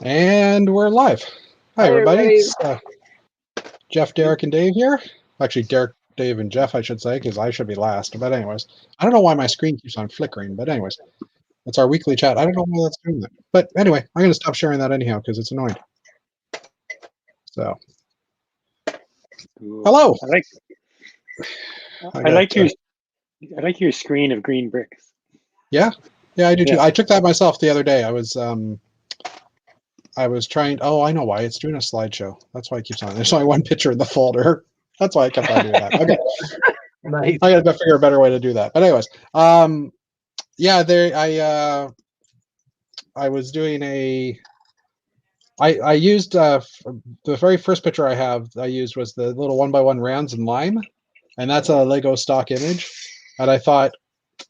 And we're live. Hi, everybody. It's Jeff, Hey. Derek, and Dave here. Actually, Derek, Dave, and Jeff, I should say, because I should be last. But anyways, I don't know why my screen keeps on flickering. But anyways, it's our weekly chat. I don't know why that's doing that. But anyway, I'm going to stop sharing that anyhow because it's annoying. So, hello. I like your screen of green bricks. Yeah, I do too. I took that myself the other day. I was trying. Oh, I know why. It's doing a slideshow. That's why it keeps on. There's only one picture in the folder. That's why I kept on doing that. Okay. Nice. I gotta figure a better way to do that. But anyways, yeah, I was doing I used the very first picture I used was the little 1x1 rounds in lime, and that's a Lego stock image. And I thought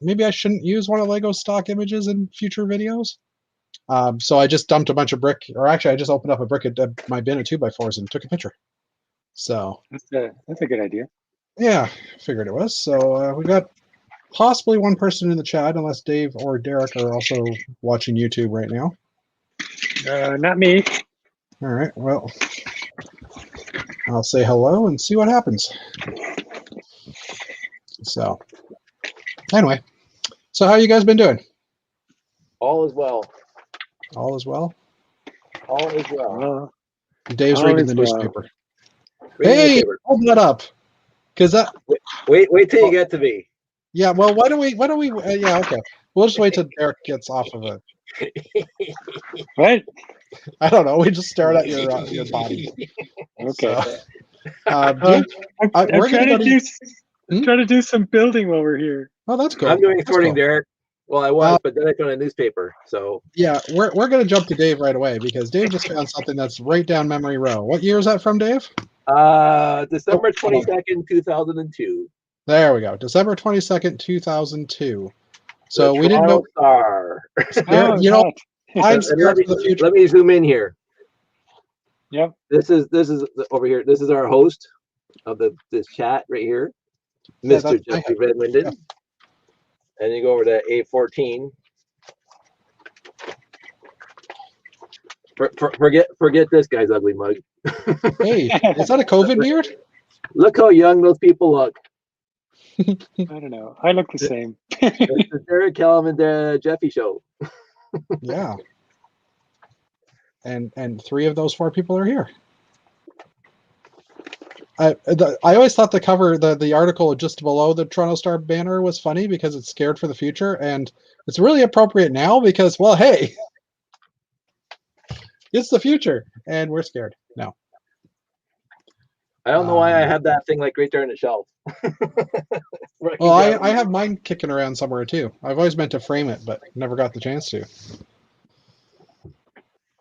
maybe I shouldn't use one of Lego's stock images in future videos. So I just dumped a bunch of brick, or actually I just opened up a brick at my bin of 2x4s and took a picture. So that's a good idea. Yeah, figured it was. So we got possibly one person in the chat, unless Dave or Derek are also watching YouTube right now. Not me. All right, well, I'll say hello and see what happens. So, anyway, so how you guys been doing? All is well. All is well? All is well. Dave's reading the newspaper. Reading Hey, newspaper. hold that up. Because that... Wait till you get to me. Yeah, well, why don't we, yeah, okay. We'll just wait till Derek gets off of it. What? I don't know. We just stared at your body. Okay. So, Dave, I'm trying to do some building while we're here. Oh, that's cool. I'm doing That's sorting, cool. Derek. Well, I was, but then I found a newspaper. So yeah, we're going to jump to Dave right away because Dave just found something that's right down memory row. What year is that from, Dave? December 22nd, 2002. There we go. December 22nd, 2002. So the we didn't know. Star. You know, I'm scared for the future. Let me zoom in here. Yep. This is over here. This is our host of this chat right here, Mr. Jeffrey Redmond. Yeah. And you go over to A14. Forget this guy's ugly mug. Hey, is that a COVID beard? Look how young those people look. I don't know. I look the same. It's the Derek Callum and Jeffy show. Yeah. And 3 of those 4 people are here. I always thought the cover, the article just below the Toronto Star banner was funny because it's scared for the future, and it's really appropriate now because, well, hey, it's the future, and we're scared now. I don't know why I have that thing like right there on the shelf. Well, I have mine kicking around somewhere too. I've always meant to frame it, but never got the chance to.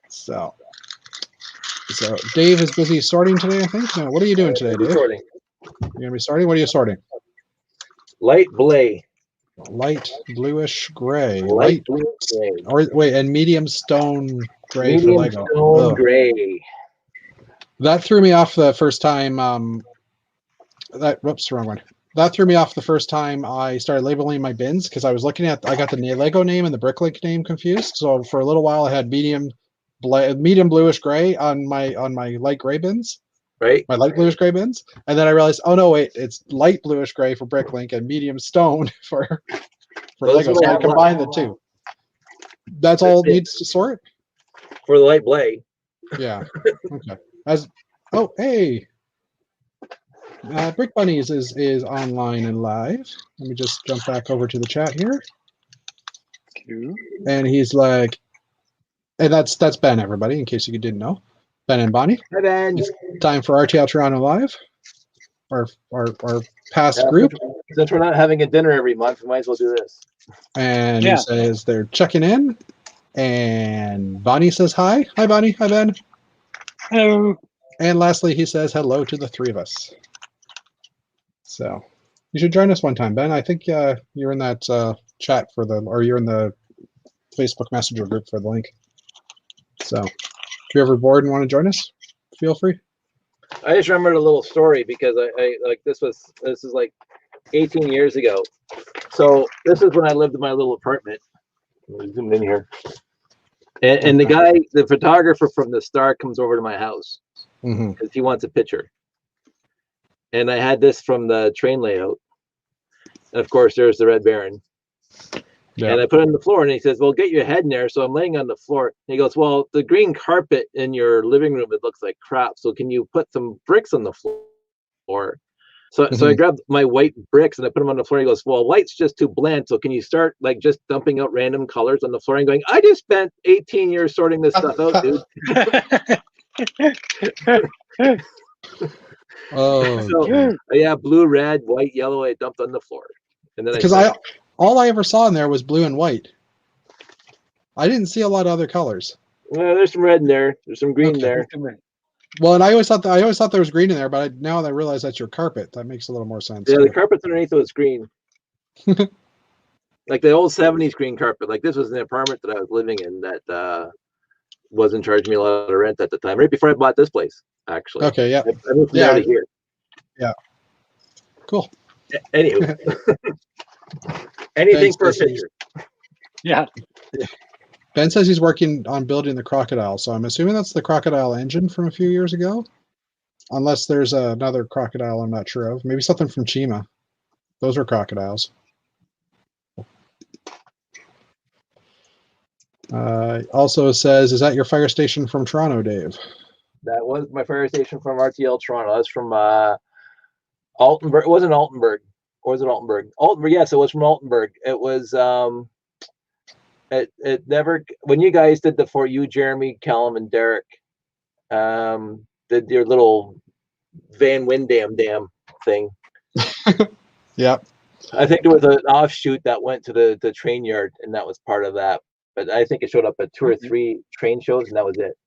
So Dave is busy sorting today, I think. No, what are you doing today, Dave? Sorting. You're gonna be sorting? What are you sorting? Light blay. Light bluish gray. Light blue gray. Or wait, and medium stone gray medium for Lego. Stone gray. That threw me off the first time. Whoops, wrong one. That threw me off the first time I started labeling my bins because I got the Lego name and the Bricklink name confused. So for a little while I had medium bluish gray on my light gray bins. Right. My light bluish gray bins. And then I realized, oh no, wait, it's light bluish gray for Bricklink and medium stone for Lego. So I combined the 2. That's all it needs to sort? For the light blay. Yeah. Okay. Hey. Brick Bunnies is online and live. Let me just jump back over to the chat here. And he's like, and that's Ben, everybody, in case you didn't know. Ben and Bonnie. Hi, Ben. It's time for RTL Toronto Live. Our past group. Since we're not having a dinner every month, we might as well do this. And he says they're checking in. And Bonnie says hi. Hi, Bonnie. Hi, Ben. Hello. And lastly, he says hello to the 3 of us. So you should join us one time, Ben. I think you're in that chat or you're in the Facebook Messenger group for the link. So if you're ever bored and want to join us, feel free. I just remembered a little story because I like this is like 18 years ago. So this is when I lived in my little apartment. Let me zoom in here. And the guy, the photographer from the Star, comes over to my house because he wants a picture. And I had this from the train layout. And of course, there's the Red Baron. Yeah. And I put it on the floor, and he says, well, get your head in there. So I'm laying on the floor. And he goes, well, the green carpet in your living room, it looks like crap. So can you put some bricks on the floor? So I grabbed my white bricks and I put them on the floor. And he goes, well, white's just too bland. So can you start like just dumping out random colors on the floor and going, I just spent 18 years sorting this stuff out, dude. So, yeah, blue, red, white, yellow, I dumped on the floor. And then because all I ever saw in there was blue and white. I didn't see a lot of other colors. Well, there's some red in there. There's some green there. Well, and I always thought there was green in there, but now that I realize that's your carpet, that makes a little more sense. Yeah, the carpet's underneath was green. Like the old 70s green carpet. Like this was an apartment that I was living in that wasn't charging me a lot of rent at the time. Right before I bought this place, actually. Okay, yeah. I moved out of here. Yeah. Cool. Anyway. Anything for a picture. Yeah. Ben says he's working on building the crocodile, so I'm assuming that's the crocodile engine from a few years ago. Unless there's another crocodile I'm not sure of. Maybe something from Chima. Those are crocodiles. Also says, is that your fire station from Toronto, Dave? That was my fire station from RTL Toronto. That's from Altenburg. It wasn't Altenburg. Or was it Altenburg? Altenburg, yes, it was from Altenburg. It was it never, when you guys did the For You, Jeremy, Callum, and Derek did your little Van Windham dam thing. Yep. I think there was an offshoot that went to the train yard, and that was part of that. But I think it showed up at 2 or 3 train shows, and that was it.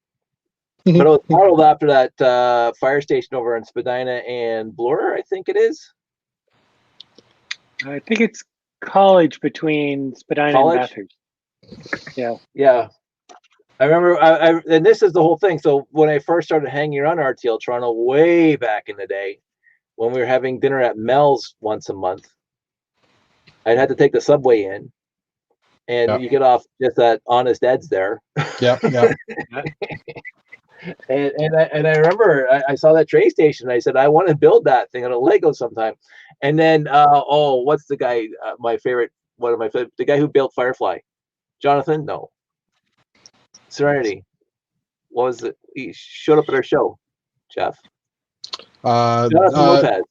But it was modeled after that fire station over in Spadina and Bloor, I think it is. I think it's college between Spadina and Bathurst. Yeah. Yeah. I remember, and this is the whole thing. So when I first started hanging around RTL Toronto way back in the day, when we were having dinner at Mel's once a month, I'd had to take the subway in, and you get off just at Honest Ed's there. Yeah, yeah. And I remember I saw that train station. I said, I want to build that thing on a Lego sometime. And then, what's the guy? The guy who built Firefly, Jonathan? No, Serenity. What was it? He showed up at our show, Jeff. Jonathan Lopez.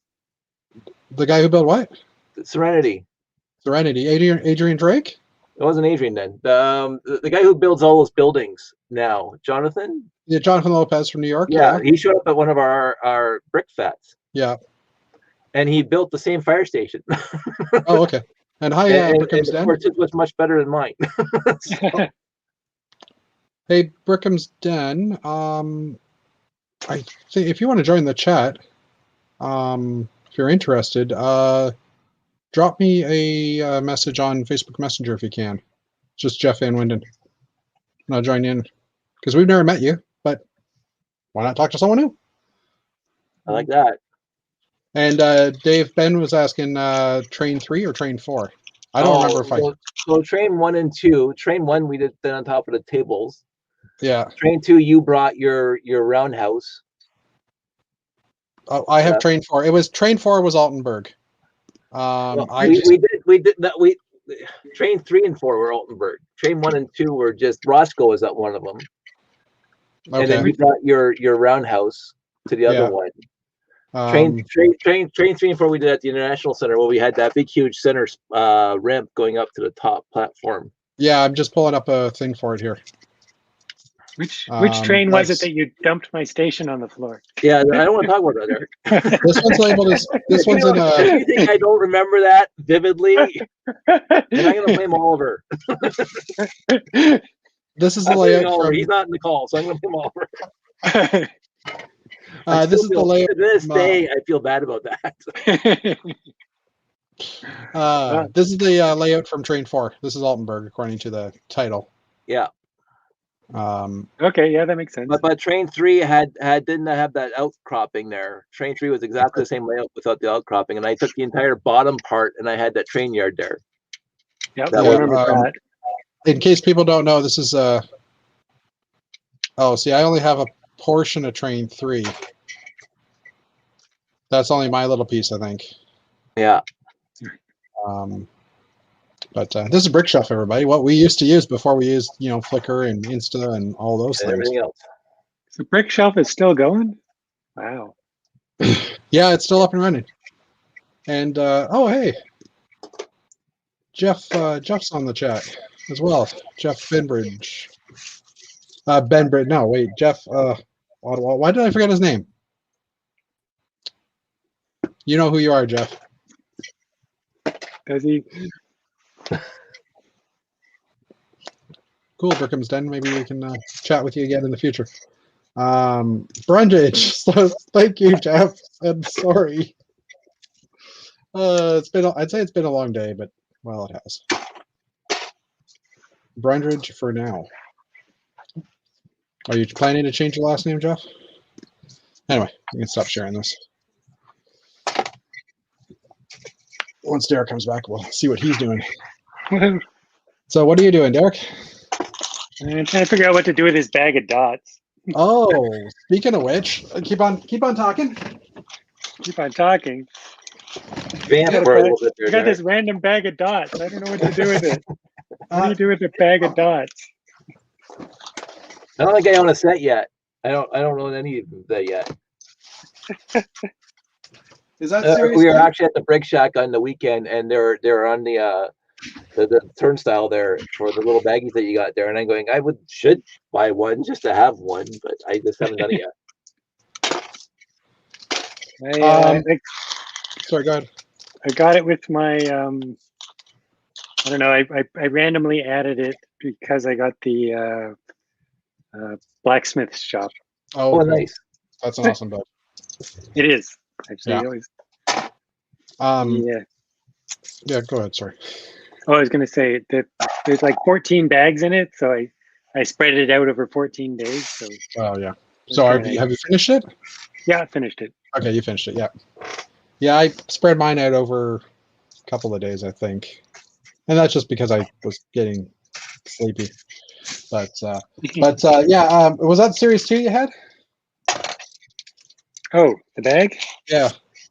The guy who built what? Serenity. Adrian Drake? It wasn't Adrian then. The guy who builds all those buildings now, Jonathan. Yeah, Jonathan Lopez from New York. Yeah, he showed up at one of our brick fats. Yeah. And he built the same fire station. Oh, okay. And hi, Brickham's Den. It was much better than mine. Hey, Brickham's Den. I think if you want to join the chat, if you're interested, drop me a message on Facebook Messenger if you can. Just Jeff Van Winden. And I'll join in. Because we've never met you, but why not talk to someone new? I like that. And Dave, Ben was asking train 3 or train 4. I don't remember if So train 1 and 2. Train 1 we did that on top of the tables. Yeah. Train 2 you brought your roundhouse. Oh, I have train 4. It was train 4 was Altenburg. We did that. Train 3 and 4 were Altenburg. Train 1 and 2 were just Roscoe was at one of them. Okay. And then you brought your roundhouse to the other one. Train 3 and 4 we did at the International Center where we had that big huge center ramp going up to the top platform. Yeah, I'm just pulling up a thing for it here. Which train was it that you dumped my station on the floor? Yeah, I don't want to talk about that, Eric. This one's labeled as this one's in a. You think I don't remember that vividly? And I'm gonna blame Oliver. This is the layout. From, he's not in the call, so I'm gonna blame Oliver. This is the layout. To this day, I feel bad about that. This is the layout from Train 4. This is Altenburg, according to the title. Yeah. Okay, yeah, that makes sense. But Train 3 didn't have that outcropping there. Train 3 was exactly the same layout without the outcropping, and I took the entire bottom part and I had that train yard there. Yep, I remember that. In case people don't know, this is Oh, see, I only have a portion of train 3. That's only my little piece, I think. Yeah. But this is BrickShelf, everybody. What we used to use before we used, Flickr and Insta and all those And things. everything else. So BrickShelf is still going? Wow. Yeah, it's still up and running. And oh, hey, Jeff's on the chat as well. Jeff Benbridge. Benbridge. No, wait, Jeff. Why did I forget his name? You know who you are, Jeff. Does he? Cool, Brickham's Den. Maybe we can chat with you again in the future. Brundage. So thank you, Jeff. I'm sorry. I'd say it's been a long day, but well, it has. Brundage for now. Are you planning to change your last name, Jeff? Anyway, we can stop sharing this. Once Derek comes back, we'll see what he's doing. So what are you doing, Derek? I'm trying to figure out what to do with his bag of dots. Oh, speaking of which, keep on talking. Keep on talking. Vamp for a little bit there, I got Derek. this random bag of dots. I don't know what to do with it. What do you do with the bag of dots? I don't think I own a set yet. I don't own any of that yet. Is that serious? We were actually at the Brick Shack on the weekend, and they're on the turnstile there for the little baggies that you got there. And I'm going, should buy one just to have one, but I just haven't done it yet. Sorry, go ahead. I got it with my I don't know. I randomly added it because I got the blacksmith shop. Oh, okay. Nice. That's an awesome bag. It is actually. Yeah. Always, Yeah. Yeah. Go ahead. Sorry. Oh, I was going to say that there's like 14 bags in it, so I spread it out over 14 days. So. Oh yeah. So have you finished it? Yeah, I finished it. Okay, you finished it. Yeah. Yeah, I spread mine out over a couple of days, I think, and that's just because I was getting sleepy. But yeah, was that Series 2 you had? Oh, the bag? Yeah,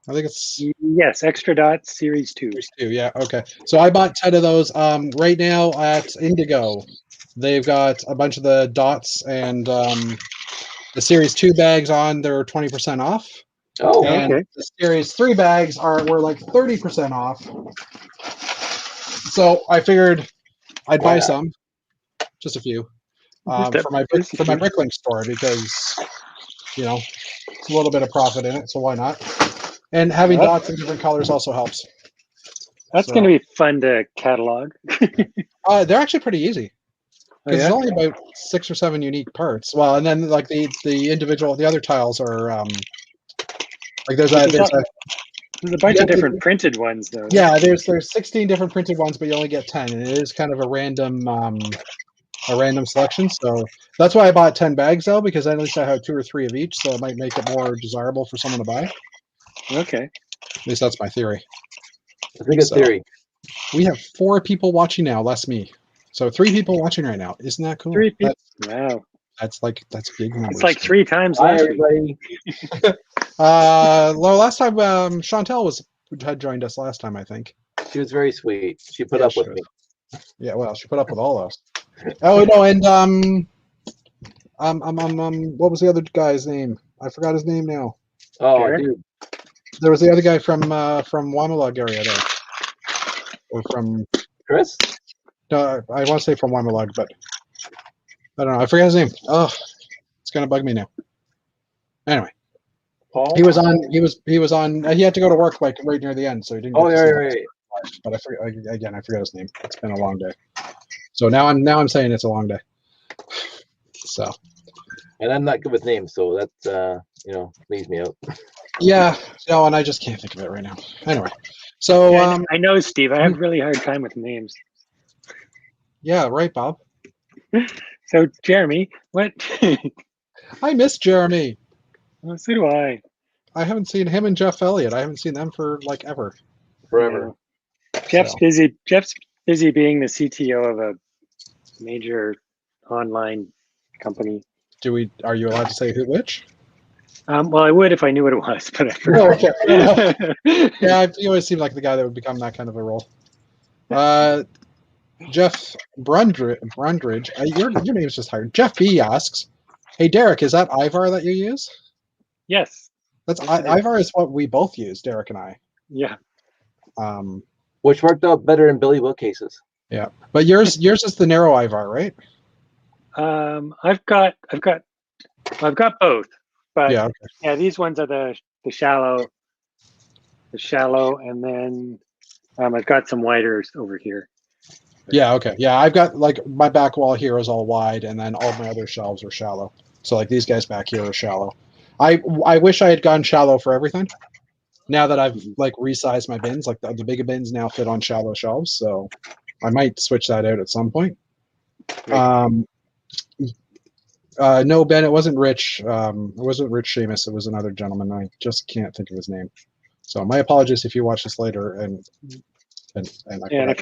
I think it's yes, Extra Dots Series 2. Series 2, yeah, okay. So I bought 10 of those. Right now at Indigo, they've got a bunch of the dots and the Series 2 bags on. They're 20% off. Oh, and okay. The Series 3 bags were like 30% off. So I figured I'd buy some, just a few, for my Bricklink store because it's a little bit of profit in it, so why not? And having dots in different colors also helps. That's going to be fun to catalog. They're actually pretty easy because it's only about 6 or 7 unique parts. Well, and then like the other tiles are like there's a bunch of different printed ones though. Yeah, there's 16 different printed ones, but you only get 10, and it is kind of a random selection. So that's why I bought 10 bags though, because at least I have 2 or 3 of each, so it might make it more desirable for someone to buy. Okay. At least that's my theory. That's a good theory. We have 4 people watching now, less me. So 3 people watching right now. Isn't that cool? 3 people. Wow. That's big numbers. It's like 3 times last week. Last time Chantel had joined us last time, I think. She was very sweet. She put up with me. Yeah, well, she put up with all of us. Oh no, and what was the other guy's name? I forgot his name now. Oh, Derek? dude. There was the other guy from Wamalug area there, or from Chris. No, I want to say from Wamalug, but I don't know. I forget his name. Oh, it's gonna bug me now. Anyway, Paul. He was on. He had to go to work like right near the end, so he didn't. Oh, right. But I forget his name. It's been a long day. So now I'm saying it's a long day. So. And I'm not good with names, so that leaves me out. Yeah, no, and I just can't think of it right now. Anyway, so I know, Steve. I have a really hard time with names. Yeah, right, Bob. So Jeremy, what? I miss Jeremy. Well, so do I. I haven't seen him and Jeff Elliott. I haven't seen them for like ever. Forever. Yeah. Jeff's busy. Jeff's busy being the CTO of a major online company. Are you allowed to say which? Well, I would if I knew what it was, but I Oh, forgot. okay. Yeah, you always seem like the guy that would become that kind of a role. Jeff Brundridge, your name's just hard. Jeff B asks, "Hey Derek, is that Ivar that you use?" Yes. That's Yes, it is. Ivar is what we both use, Derek and I. Yeah. Which worked out better in Billy bookcases. Yeah, but yours is the narrow Ivar, right? I've got both, but Yeah. Okay. yeah, these ones are the shallow, and then I've got some widers over here. Yeah. Okay. Yeah, I've got like my back wall here is all wide, and then all my other shelves are shallow. So like these guys back here are shallow. I wish I had gone shallow for everything. Now that I've like resized my bins, like the bigger bins now fit on shallow shelves, so I might switch that out at some point. Right. No, Ben, it wasn't Rich. It wasn't Rich Seamus. It was another gentleman. I just can't think of his name. So my apologies if you watch this later. And I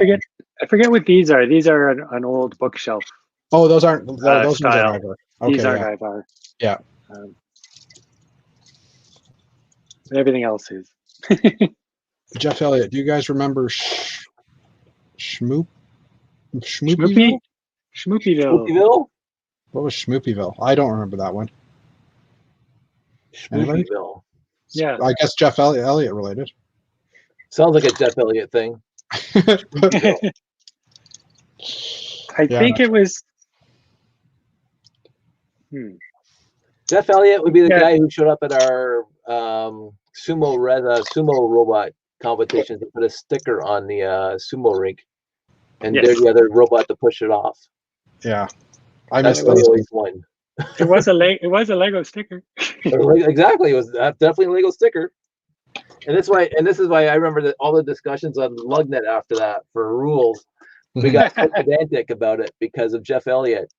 forget what these are. These are an old bookshelf. Oh, those aren't those style. ones are Ivar. Okay, These aren't Ivar. Yeah. Everything else is. Jeff Elliott, do you guys remember Schmoopyville? Schmoopyville. Schmoopyville? What was Schmoopyville? I don't remember that one. Anybody? Schmoopyville. Yeah. I guess Jeff Elliott related. Sounds like a Jeff Elliott thing. I think it was. Jeff Elliott would be the guy who showed up at our sumo robot competition to put a sticker on the sumo rink, and there's the other robot to push it off. Yeah, That's why he always won. It was a Lego sticker. Exactly, it was definitely a Lego sticker, and this is why I remember that all the discussions on Lugnet after that for rules. We got pedantic about it because of Jeff Elliott.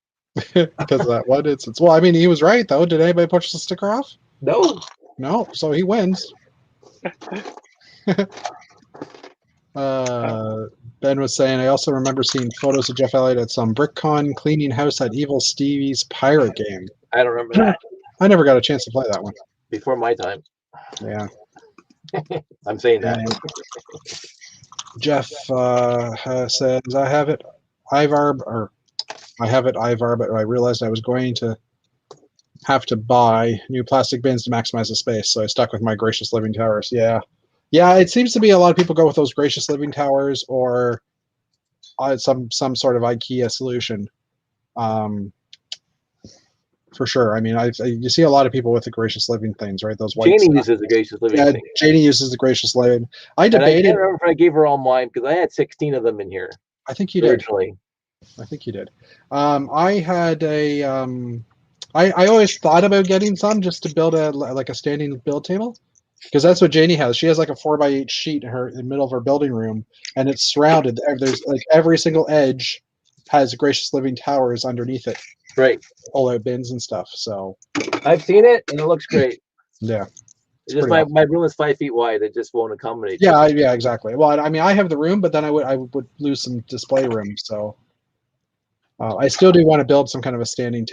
Because of that one instance. Well, I mean, he was right though. Did anybody push the sticker off? No. So he wins. Ben was saying, I also remember seeing photos of Jeff Elliott at some BrickCon cleaning house at Evil Stevie's pirate game. I don't remember that. I never got a chance to play that one. Before my time. Yeah. I'm saying that. Jeff says, I have it Ivar, but I realized I was going to have to buy new plastic bins to maximize the space, so I stuck with my Gracious Living Towers. Yeah, it seems to be a lot of people go with those Gracious Living Towers or some sort of IKEA solution. For sure. I mean, you see a lot of people with the Gracious Living things, right? Those white. Janie uses the Gracious Living thing. Janie uses the Gracious Living. I can't remember if I gave her all mine because I had 16 of them in here. I think you did. Originally. I think you did. I had a. I always thought about getting some just to build a standing build table, because that's what Janie has. She has like a 4x8 sheet in the middle of her building room, and it's surrounded. There's like every single edge has Gracious Living Towers underneath it. Right. Pull out bins and stuff. So I've seen it and it looks great. Yeah. It's just my room is 5 feet wide. It just won't accommodate. Yeah, exactly. Well, I mean, I have the room, but then I would lose some display room. So I still do want to build some kind of a standing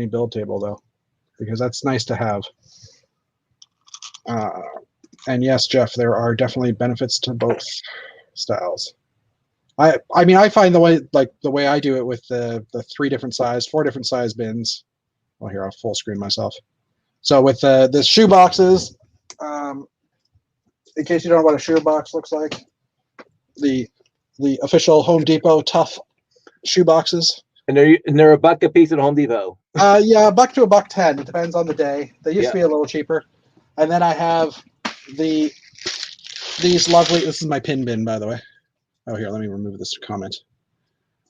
build table though, because that's nice to have. And yes, Jeff, there are definitely benefits to both styles. I mean, I find the way I do it with the 4 different size bins. Well, here I'll full screen myself. So with the shoe boxes, in case you don't know what a shoe box looks like, the official Home Depot Tough shoe boxes. And they're $1 a piece at Home Depot. Yeah, $1 to $1.10. It depends on the day. They used to be a little cheaper. And then I have these lovely. This is my pin bin, by the way. Oh, here, let me remove this comment.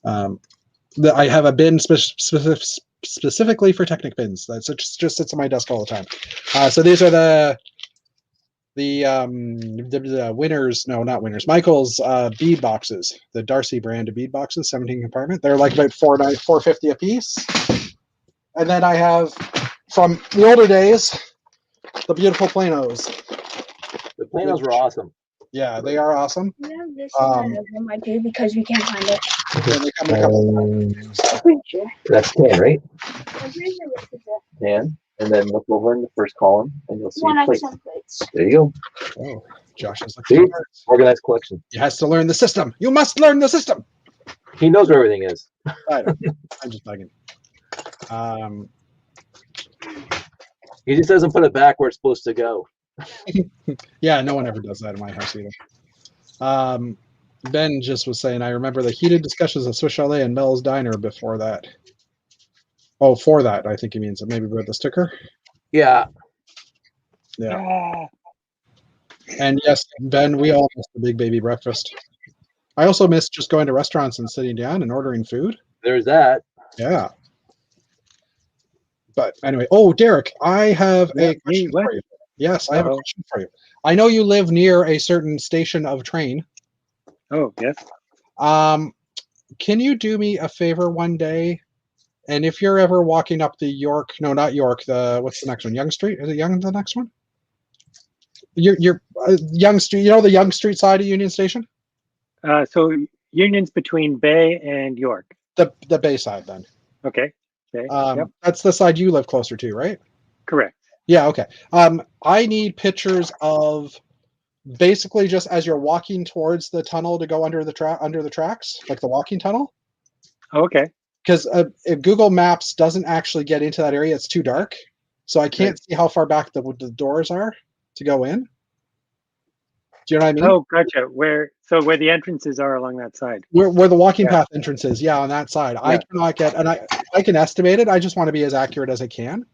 I have a bin specifically for Technic bins. That just sits on my desk all the time. So these are the Winners, no, not Winners, Michael's bead boxes, the Darcy brand of bead boxes, 17 compartment. They're like about $4.50 a piece. And then I have, from the older days, the beautiful Planos. The Planos were awesome. Yeah, they are awesome. Yeah, this one might do because we can't find it. They come in a couple That's tan, right? Tan. And then look over in the first column and you'll see plates. There you go. Oh, Josh is See? looking. Organized collection. He has to learn the system. You must learn the system. He knows where everything is. I know. I'm just bugging. He just doesn't put it back where it's supposed to go. Yeah, no one ever does that in my house either. Ben just was saying, I remember the heated discussions of Swiss Chalet and Mel's Diner before that. Oh, for that, I think he means maybe with the sticker. Yeah. Yeah. And yes, Ben, we all miss the big baby breakfast. I also miss just going to restaurants and sitting down and ordering food. There's that. Yeah. But anyway, oh, Derek, I have a question what? for you. Yes, I have a Uh-oh. question for you. I know you live near a certain station of train. Oh, yes. Can you do me a favor one day? And if you're ever walking up the York, no, not York, what's the next one? Young Street? Is it Young the next one? You're Young Street, you know the Young Street side of Union Station? So Union's between Bay and York. The Bay side then. Okay. Yep. That's the side you live closer to, right? Correct. Yeah, okay. I need pictures of basically just as you're walking towards the tunnel to go under the tracks, like the walking tunnel. Okay. Because if Google Maps doesn't actually get into that area, it's too dark. So I can't see how far back the doors are to go in. Do you know what I mean? Oh, gotcha. Where the entrances are along that side. Where the walking path entrance is, yeah, on that side. I cannot get, and I can estimate it. I just want to be as accurate as I can.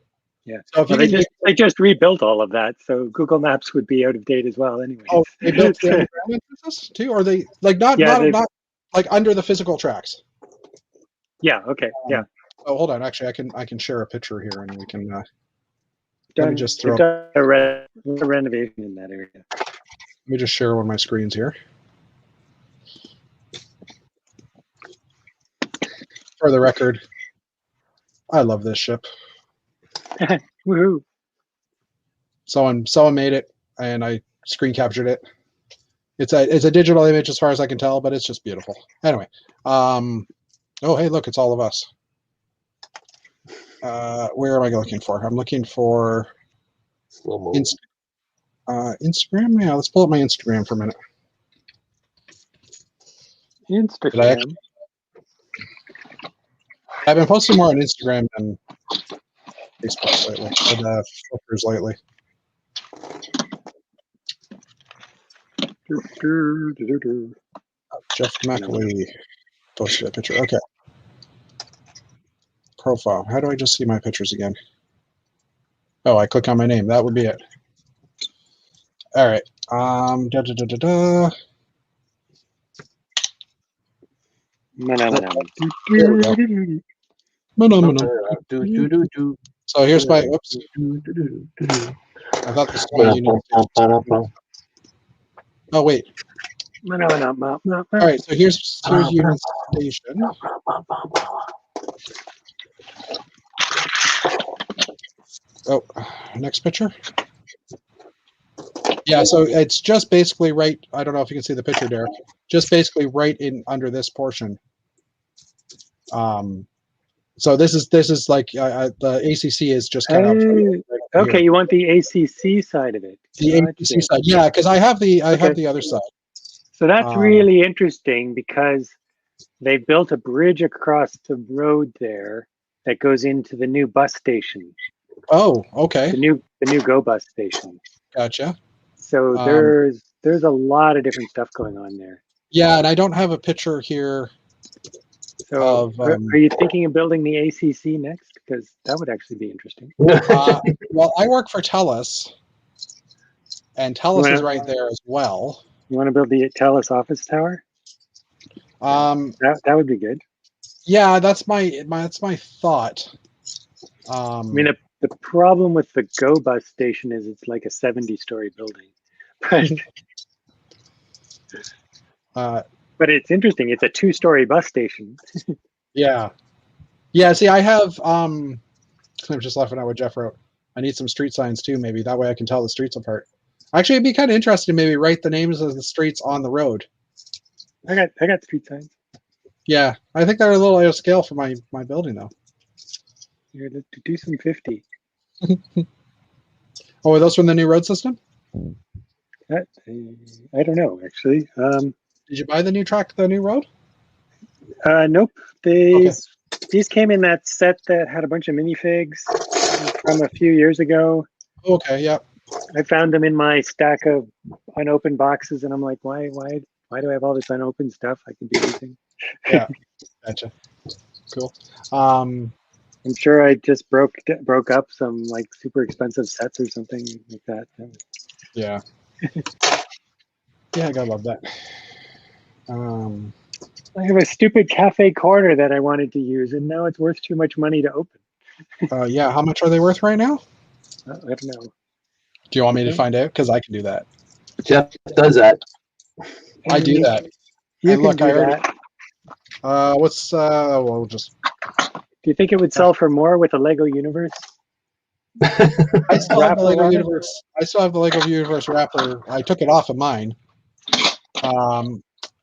Yeah. So if Well, they just rebuilt all of that, so Google Maps would be out of date as well. Anyway. Oh, they built the underground entrances too, or they like not like under the physical tracks. Yeah. Okay. Yeah. Oh, hold on. Actually, I can share a picture here, and we can. Let me just They've throw. done a renovation in that area. Let me just share one of my screens here. For the record, I love this ship. Woohoo! Someone made it, and I screen captured it. It's a digital image as far as I can tell, but it's just beautiful. Anyway, oh hey, look, it's all of us. Where am I looking for? I'm looking for Instagram. Yeah, let's pull up my Instagram for a minute. Instagram. I've been posting more on Instagram than Facebook lately, and filters lately. Jeff McAlee posted a picture. Okay. Profile. How do I just see my pictures again? Oh, I click on my name. That would be it. All right. So here's my. Oops. I thought this was my Union Station. Oh wait. All right. So here's Union Station. Oh, next picture. Yeah, so it's just basically right. I don't know if you can see the picture, Derek. Just basically right in under this portion. So this is like the ACC is just kind of. Right okay, here. you want the ACC side of it. The ACC side, yeah, because I have the other side. So that's really interesting because they built a bridge across the road there that goes into the new bus station. Oh, okay. The new Go bus station. Gotcha. So there's a lot of different stuff going on there. Yeah, and I don't have a picture here. So are you thinking of building the ACC next? Because that would actually be interesting. Well, I work for TELUS, and TELUS is right there as well. You want to build the TELUS office tower? That would be good. Yeah, that's my thought. I mean, the problem with the Go bus station is it's like a 70-story building, but it's interesting. It's a 2-story bus station. Yeah. See, I have. I'm just laughing at what Jeff wrote. I need some street signs too. Maybe that way I can tell the streets apart. Actually, it'd be kind of interesting to maybe write the names of the streets on the road. I got street signs. Yeah, I think they're a little out of scale for my building though. Here, let's do some 50. Oh, are those from the new road system? That, I don't know actually. Did you buy the new track, the new road? Nope. Okay. These came in that set that had a bunch of minifigs from a few years ago. Okay, yeah. I found them in my stack of unopened boxes, and I'm like, why do I have all this unopened stuff? I can do anything. Yeah, gotcha. Cool. I'm sure I just broke up some like super expensive sets or something like that. Yeah. Yeah, I gotta love that. I have a stupid cafe corner that I wanted to use, and now it's worth too much money to open. Yeah, how much are they worth right now? I don't know. Do you want me to find out? Because I can do that. Jeff does that. I do that. You And can look, do I already. that. What's we'll just. Do you think it would sell for more with a Lego Universe? I still have the Wrapper Lego on it? Universe. I still have the Lego Universe wrapper. I took it off of mine.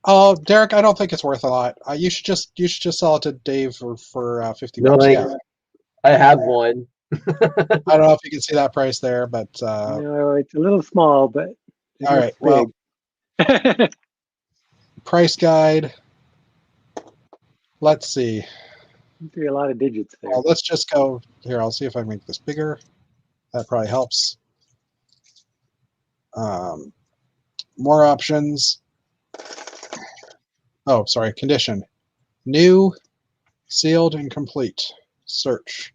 Oh, Derek, I don't think it's worth a lot. You should just sell it to Dave for $50. No, Yeah. I have one. I don't know if you can see that price there, but No, it's a little small, but it all right. Well, big. price guide. Let's see. Be a lot of digits there. Well, let's just go here. I'll see if I can make this bigger. That probably helps. More options. Oh, sorry. Condition. New, sealed, and complete. Search.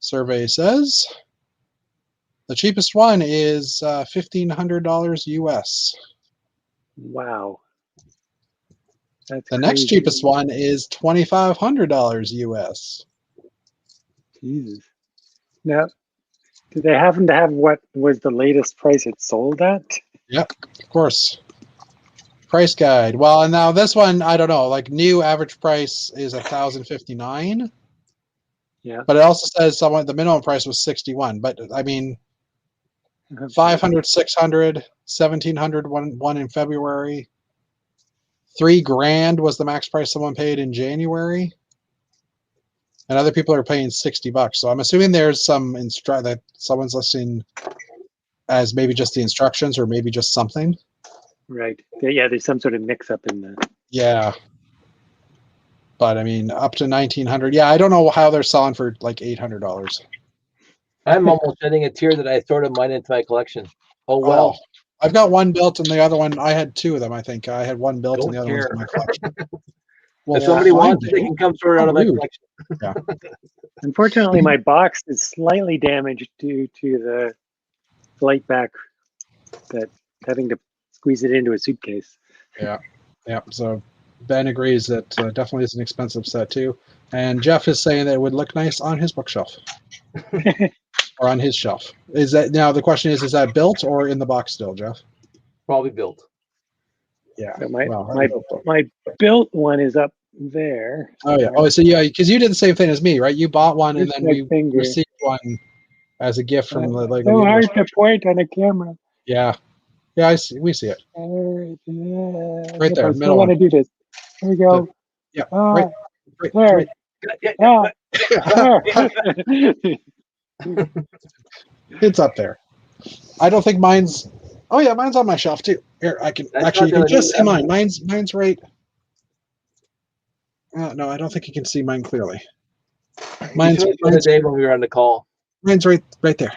Survey says the cheapest one is $1,500 US. Wow. That's The next crazy. cheapest one is $2,500 US. Jesus. Now, do they happen to have what was the latest price it sold at? Yep, of course. Price guide. Well, and now this one, I don't know. Like new average price is $1,059. Yeah. But it also says the minimum price was 61. But I mean, 500, 600, 1,700 one in February. $3,000 was the max price someone paid in January. And other people are paying $60. So I'm assuming there's some that someone's listing as maybe just the instructions or maybe just something. Right. Yeah, there's some sort of mix up in the. Yeah. But I mean, up to 1,900. Yeah, I don't know how they're selling for like $800. I'm almost shedding a tear that I sorted mine into my collection. Oh well. Oh, I've got one built, and the other one I had two of them. I think I had one built, Don't and the other one's in my collection. Well, if somebody fine, wants it, they Dave. can come sort it out of my Rude. collection. Yeah. Unfortunately, my box is slightly damaged due to the flight back, that having to squeeze it into a suitcase. Yeah. So Ben agrees that definitely is an expensive set too, and Jeff is saying that it would look nice on his bookshelf or on his shelf. Is that now the question is that built or in the box still, Jeff? Probably built. Yeah. So Well, my built one is up there. Oh yeah. Oh, so yeah, because you did the same thing as me, right? You bought one, and Here's then my we finger. received one as a gift from the Lego So Universe. hard to point on a camera. Yeah. Yeah, I see. We see it. Right there, I middle still want to do this. Here we go. Yeah. Ah, Right. there. Ah, there. It's up there. I don't think mine's. Oh yeah, mine's on my shelf too. Here, I can That's actually. You not can just the- see mine. Mine's right. No, I don't think you can see mine clearly. Mine's the other day when we were on the call. Mine's right there.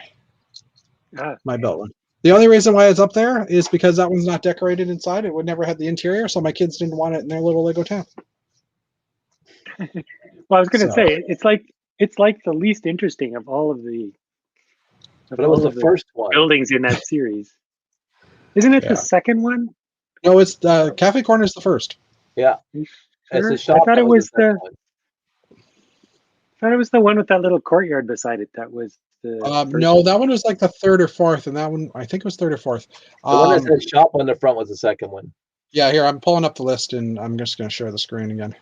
Ah, My belt one. The only reason why it's up there is because that one's not decorated inside. It would never have the interior, so my kids didn't want it in their little Lego town. well, I was going to So- say it's like the least interesting of all of the. But it was the first one. buildings in that series. Isn't it Yeah. the second one? No, it's Cafe Corner's the first. Yeah. Are you As sure? a shop, I thought it that was second one. the one with that little courtyard beside it. That was the first No, one. that one was like the third or fourth, and that one I think it was third or fourth. The one that said shop on the front was the second one. Yeah, here I'm pulling up the list, and I'm just going to share the screen again.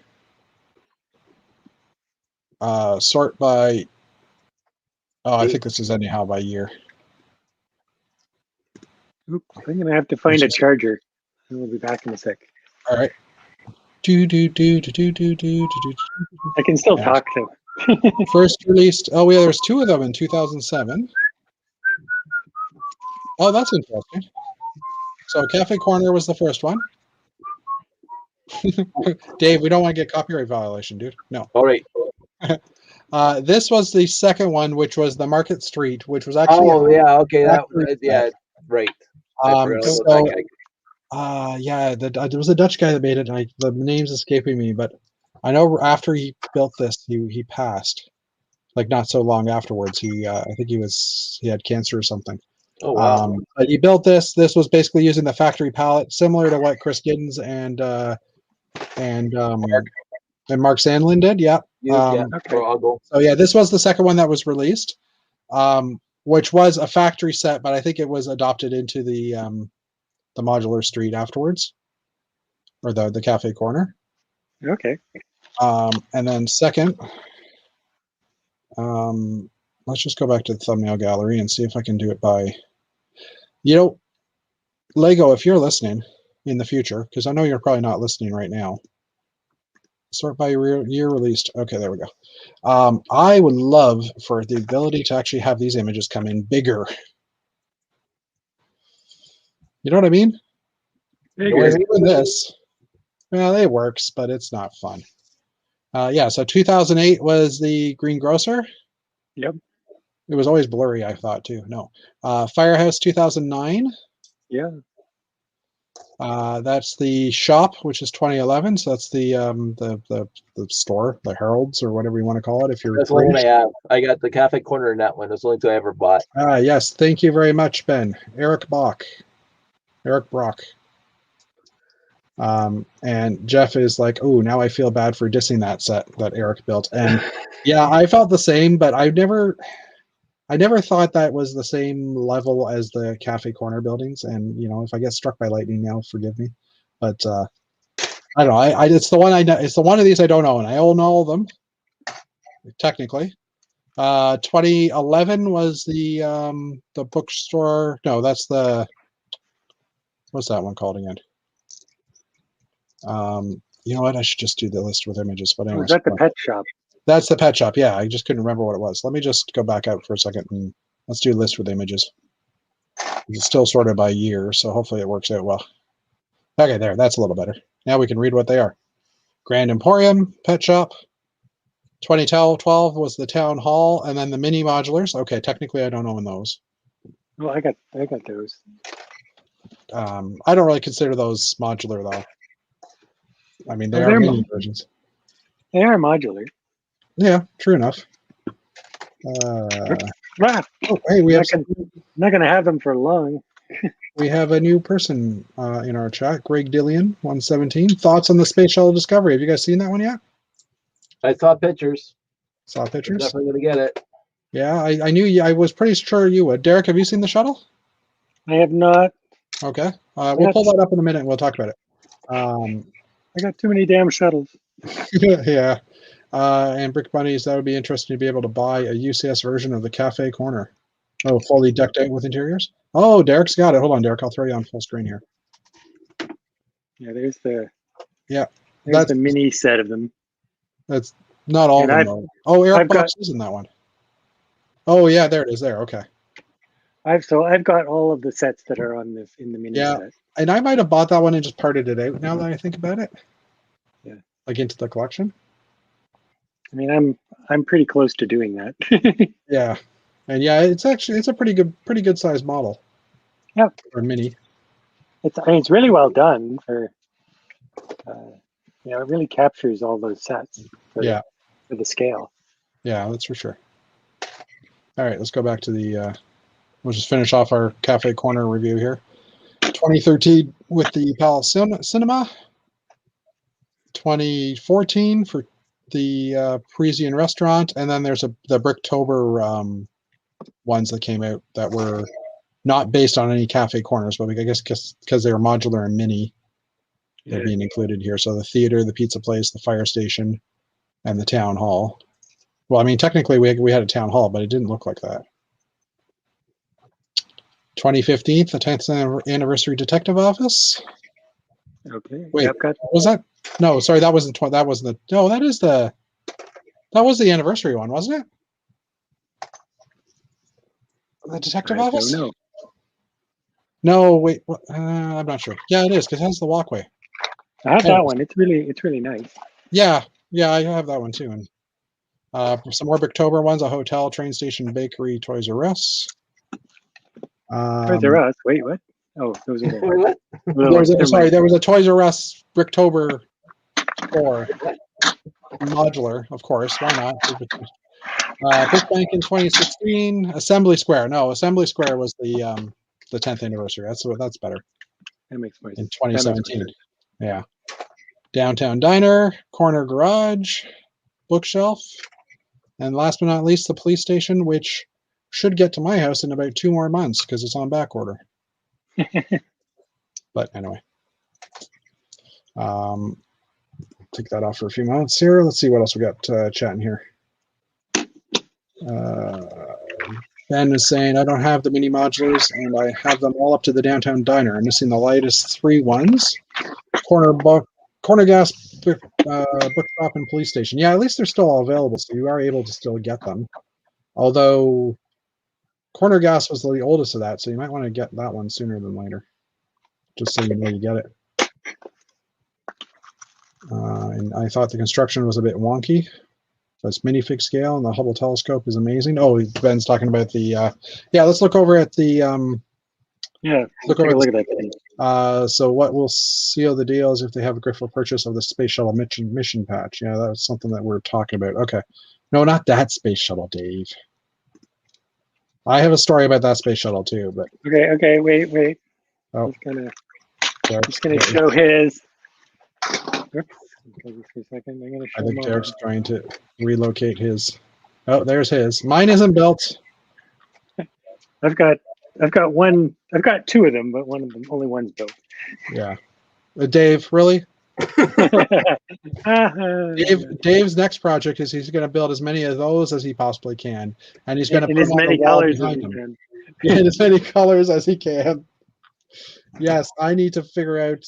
Sort by. Oh, I think this is anyhow by year. Oops, I'm gonna have to find a charger. And we'll be back in a sec. All right. I can still Yeah. talk though. First released. Oh, yeah, there's two of them in 2007. Oh, that's interesting. So Cafe Corner was the first one. Dave, we don't want to get copyright violation, dude. No. All right. This was the second one, which was the Market Street, which was actually. Oh yeah. Okay. factory Yeah. Right. I forgot about that guy. Yeah, there was a Dutch guy that made it. The name's escaping me, but I know after he built this, he passed. Like not so long afterwards, I think he had cancer or something. Oh wow. But he built this. This was basically using the factory pallet, similar to what Chris Giddens and Mark Sandlin did. Yeah. So yeah, this was the second one that was released, which was a factory set, but I think it was adopted into the modular street afterwards, or the Cafe Corner. Okay. And then second, let's just go back to the thumbnail gallery and see if I can do it by, Lego, if you're listening in the future, because I know you're probably not listening right now. Sort by year released. Okay, there we go. I would love for the ability to actually have these images come in bigger. You know what I mean? Because even this, well, it works, but it's not fun. Yeah, so 2008 was the Greengrocer. Yep. It was always blurry, I thought, too. No. Firehouse 2009. Yeah. That's the shop, which is 2011. So that's the store, the Heralds, or whatever you want to call it. If you're that's the one I have. I got the Cafe Corner in that one. That's the only two I ever bought. Yes, thank you very much, Ben. Eric Brock. And Jeff is like, oh, now I feel bad for dissing that set that Eric built. And yeah, I felt the same, but I never thought that was the same level as the Cafe Corner buildings. And if I get struck by lightning now, forgive me. But I don't know. It's the one it's the one of these I don't own. I own all of them, technically. 2011 was the bookstore. No, that's what's that one called again? You know what? I should just do the list with images. But anyway, is that the pet shop? That's the pet shop. Yeah, I just couldn't remember what it was. Let me just go back out for a second and let's do a list with images. It's still sorted by year, so hopefully it works out well. Okay, there. That's a little better. Now we can read what they are. Grand Emporium, pet shop. 2012 was the town hall, and then the mini modulars. Okay, technically I don't own those. Oh, I got those. I don't really consider those modular though. I mean, they're mini versions. They are modular. Yeah, true enough. Hey, not going to have them for long. We have a new person in our chat, Greg Dillian, 117. Thoughts on the Space Shuttle Discovery? Have you guys seen that one yet? I saw pictures. Saw pictures? I'm definitely going to get it. Yeah, I knew I was pretty sure you would. Derek, have you seen the shuttle? I have not. Okay. We'll pull that up in a minute and we'll talk about it. I got too many damn shuttles. Yeah. And Brick Bunnies, that would be interesting to be able to buy a UCS version of the Cafe Corner. Oh, fully decked out with interiors? Oh, Derek's got it. Hold on, Derek. I'll throw you on full screen here. Yeah, there's the that's the mini set of them. That's not all of them, though. Oh, Eric Box is in that one. Oh, yeah, there it is. There, okay. I've got all of the sets that are on this in the mini set. And I might have bought that one and just parted it out now that I think about it. Yeah. Like into the collection. I mean, I'm pretty close to doing that. Yeah. And yeah, it's a pretty good sized model. Yeah. Or mini. It's really well done for it really captures all those sets for the scale. Yeah, that's for sure. All right, let's go back to we'll just finish off our Cafe Corner review here. 2013 with the Palace Cinema. 2014 for the Parisian restaurant, and then there's the Bricktober ones that came out that were not based on any Cafe Corners, but I guess because they were modular and mini, they're being included here. So the theater, the pizza place, the fire station, and the town hall. Well, I mean, technically we had a town hall, but it didn't look like that. 2015, the 10th anniversary detective office. Okay. Wait, I've got, what was that? No, sorry, that wasn't that wasn't the. No, that was the anniversary one, wasn't it? The detective I office. don't know. No, wait. I'm not sure. Yeah, it is because it has the walkway. I have that Anyways. one. It's really nice. Yeah, I have that one too. And some more Bricktober ones: a hotel, train station, bakery, Toys R Us. Toys R Us. Wait, what? Oh, those are the Wait, what? little ones. Never mind. There was a Toys R Us Bricktober store. Modular, of course. Why not? Brick Bank in 2016. Assembly Square. No, Assembly Square was the 10th anniversary. That's better. That makes more In sense. That makes more 2017. sense. Yeah. Downtown Diner, Corner Garage, Bookshelf, and last but not least, the police station, which should get to my house in about 2 more months because it's on back order. But anyway, take that off for a few moments here. Let's see what else we got chatting here. Ben is saying, I don't have the mini modulars and I have them all up to the Downtown Diner. I'm missing the lightest 3 ones. Corner Gas, Bookshop, and Police Station. Yeah, at least they're still all available, so you are able to still get them. Although Corner Gas was the oldest of that, so you might want to get that one sooner than later, just so you know you get it. And I thought the construction was a bit wonky. That's minifig scale, and the Hubble telescope is amazing. Oh, Ben's talking about the. Yeah, let's look over at the. Yeah, Look take a over look at that thing. So what will seal the deal is if they have a Griffith purchase of the Space Shuttle mission patch. Yeah, that's something that we're talking about. Okay. No, not that Space Shuttle, Dave. I have a story about that Space Shuttle too, but. Okay, wait. Oh. I'm just gonna show his. Oops. Okay, just a second. I'm gonna show I think him Derek's trying to relocate his. Oh, there's his. Mine isn't built. I've got one. I've got 2 of them, but one of them, only one's built. Yeah. Dave, really? Dave's next project is he's going to build as many of those as he possibly can, and he's going to put as them on many the wall colors as behind he him. can. In as many colors as he can. Yes, I need to figure out.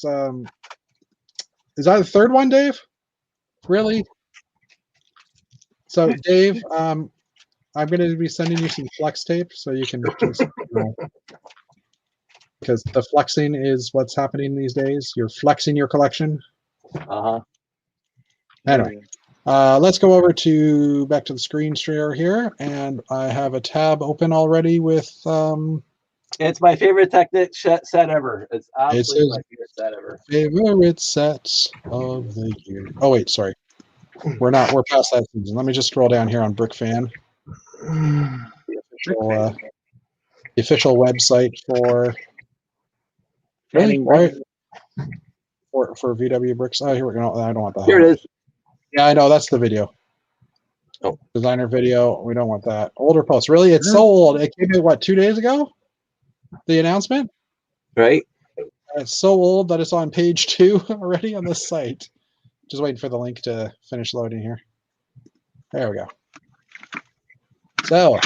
Is that the 3rd one, Dave? Really? So, Dave, I'm going to be sending you some flex tape so you can just, because the flexing is what's happening these days. You're flexing your collection. Anyway, let's go over back to the screen share here, and I have a tab open already with. It's my favorite Technic set ever. It's absolutely my favorite set ever. Favorite sets of the year. Oh wait, sorry. We're past that season. Let me just scroll down here on BrickFan. The official website for for VW Bricks. Oh, here we go. I don't want that. Here it is. Yeah, I know. That's the video. Oh. Designer video. We don't want that. Older post. Really? It's so old. It came out, 2 days ago? The announcement? Right. It's so old that it's on page 2 already on the site. Just waiting for the link to finish loading here. There we go. So,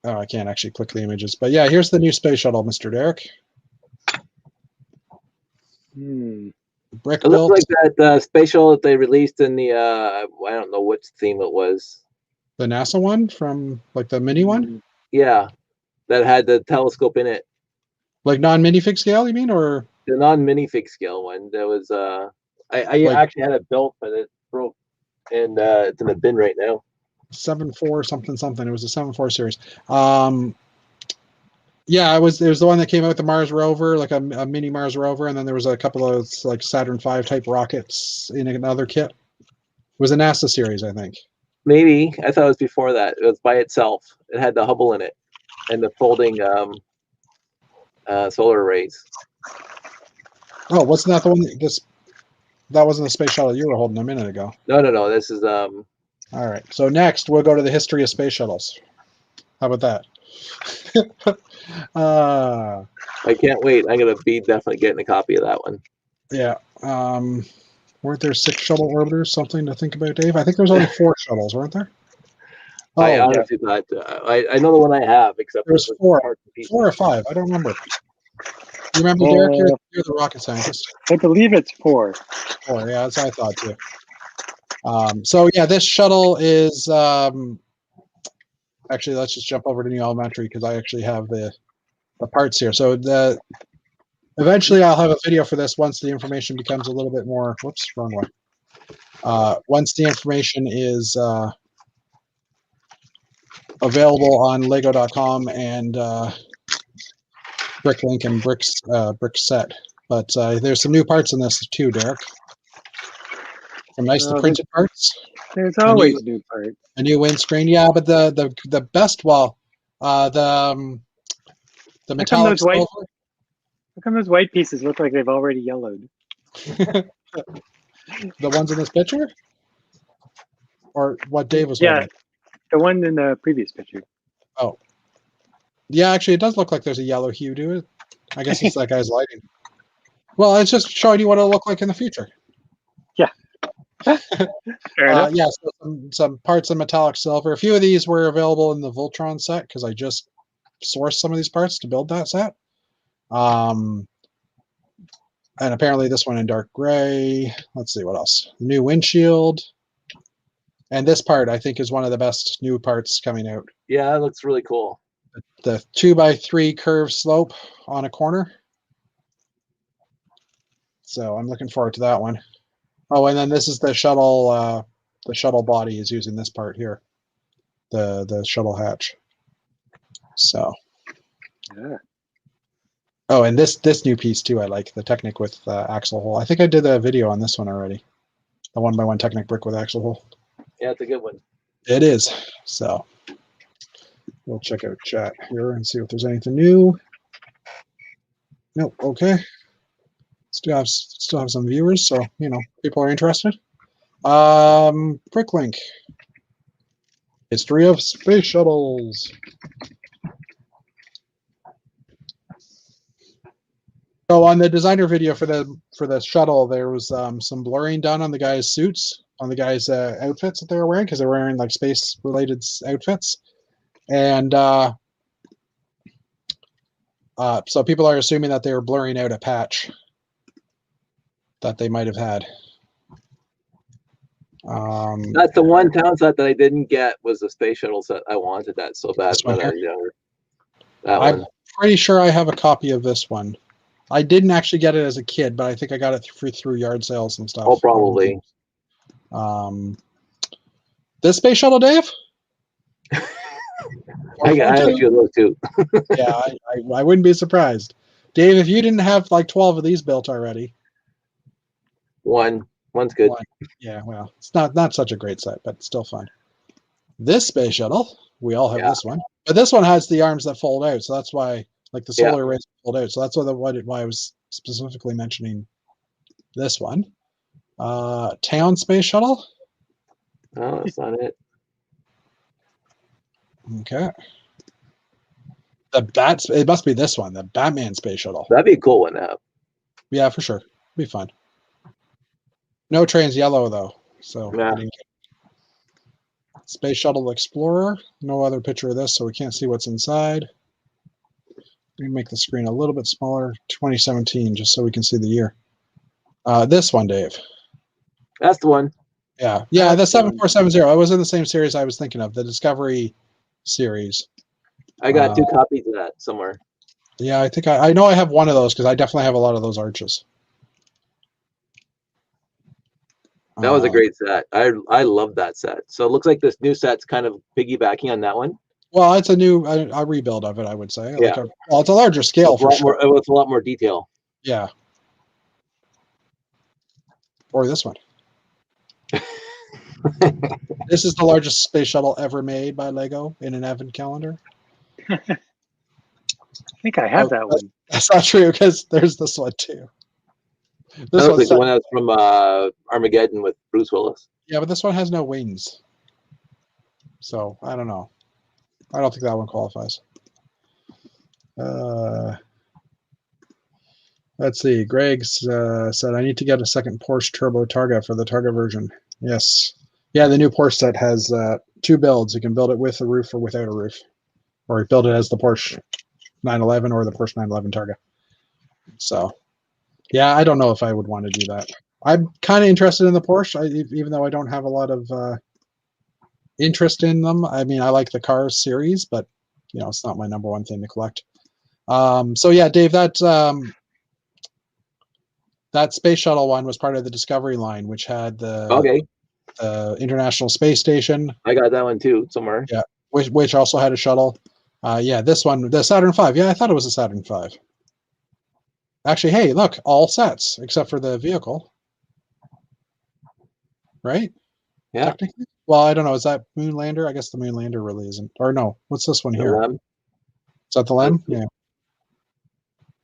I can't actually click the images, but yeah, here's the new space shuttle, Mr. Derek. Brick it built. looks like that space shuttle that they released in the I don't know which theme it was. The NASA one from like the mini one? Yeah, that had the telescope in it. Like non-minifig scale, you mean, or the non-minifig scale one? That was I actually had it built, but it broke, and it's in the bin right now. 7.4 something. It was a 7.4 series. Yeah, there's the one that came out with the Mars rover, like a mini Mars rover, and then there was a couple of like Saturn V type rockets in another kit. It was a NASA series, I think. Maybe. I thought it was before that. It was by itself. It had the Hubble in it and the folding solar arrays. Oh, wasn't that the one that wasn't the space shuttle you were holding a minute ago? No. This is All right. So next we'll go to the history of space shuttles. How about that? I can't wait. I'm gonna be definitely getting a copy of that one. Yeah. Weren't there 6 shuttle orbiters? Something to think about, Dave? I think there's only 4 shuttles, weren't there? Oh, I honestly thought I know the one I have, except there's 4 or 5. I don't remember. You remember, Derek? You're the rocket scientist. I believe it's 4. 4, yeah, that's what I thought too. So yeah, this shuttle is actually, let's just jump over to New Elementary because I actually have the parts here. So eventually I'll have a video for this once the information becomes a little bit more. Whoops, wrong one. Once the information is available on Lego.com and Bricklink and Brickset. But there's some new parts in this too, Derek. Some nicely printed parts. There's always new parts. A new windscreen, yeah, but the best, well, the metallic silver. How come those white pieces look like they've already yellowed? The ones in this picture? Or what Dave was holding? The one in the previous picture. Oh. Yeah, actually, it does look like there's a yellow hue to it. I guess it's that guy's lighting. Well, it's just showing you what it'll look like in the future. Yeah. Fair enough. Yeah, so some parts in metallic silver. A few of these were available in the Voltron set because I just sourced some of these parts to build that set. And apparently this one in dark gray. Let's see what else. New windshield. And this part I think is one of the best new parts coming out. Yeah, that looks really cool. The 2x3 curved slope on a corner. So I'm looking forward to that one. Oh, and then this is the shuttle. The shuttle body is using this part here, the shuttle hatch. So. Yeah. Oh, and this new piece too. I like the Technic with axle hole. I think I did a video on this one already. The 1x1 Technic brick with axle hole. Yeah, it's a good one. It is. So we'll check out chat here and see if there's anything new. Nope. Okay. Still have some viewers, so people are interested. Bricklink. History of space shuttles. So on the designer video for the shuttle, there was some blurring done on the guys' suits, on the guys' outfits that they were wearing, because they're wearing like space-related outfits, and so people are assuming that they were blurring out a patch that they might have had. That's the one town set that I didn't get was the space shuttle set. I wanted that so bad when I was younger. I'm pretty sure I have a copy of this one. I didn't actually get it as a kid, but I think I got it through yard sales and stuff. Oh, probably. This space shuttle, Dave? I have a few of those too. Yeah, I wouldn't be surprised. Dave, if you didn't have like 12 of these built already. One's good. Yeah, well, it's not such a great set, but still fun. This space shuttle, we all have this one. But this one has the arms that fold out, so that's why, like the solar arrays fold out. So that's why I was specifically mentioning this one. Town space shuttle. No, that's not it. Okay. It must be this one, the Batman space shuttle. That'd be a cool one to have. Yeah, for sure. Be fun. No train's yellow though, so Space Shuttle Explorer. No other picture of this, so we can't see what's inside. Let me make the screen a little bit smaller. 2017, just so we can see the year. This one, Dave. That's the one. Yeah, the 7470. I was in the same series I was thinking of, the Discovery series. I got 2 copies of that somewhere. Yeah, I think I know I have one of those because I definitely have a lot of those arches. That was a great set. I love that set. So it looks like this new set's kind of piggybacking on that one. Well, it's a rebuild of it, I would say. Yeah. It's a larger scale for sure. It's a lot more detail. Yeah. Or this one. This is the largest space shuttle ever made by Lego in an advent calendar. I think I have that one. That's not true because there's this one too. This one's like the one that's from Armageddon with Bruce Willis. Yeah, but this one has no wings. So I don't know. I don't think that one qualifies. Let's see. Greg said, I need to get a second Porsche Turbo Targa for the Targa version. Yes. Yeah, the new Porsche set has 2 builds. You can build it with a roof or without a roof. Or build it as the Porsche 911 or the Porsche 911 Targa. So, yeah, I don't know if I would want to do that. I'm kind of interested in the Porsche, even though I don't have a lot of interest in them. I mean, I like the Cars series, but it's not my number one thing to collect. So yeah, Dave, that space shuttle one was part of the Discovery line, which had the International Space Station. I got that one too somewhere. Yeah, which also had a shuttle. Yeah, this one, the Saturn V. Yeah, I thought it was a Saturn V. Actually, hey, look, all sets except for the vehicle. Right? Yeah. Technically? Well, I don't know. Is that Moonlander? I guess the Moonlander really isn't. Or no, what's this one here? LEM. Is that the LEM? Yeah.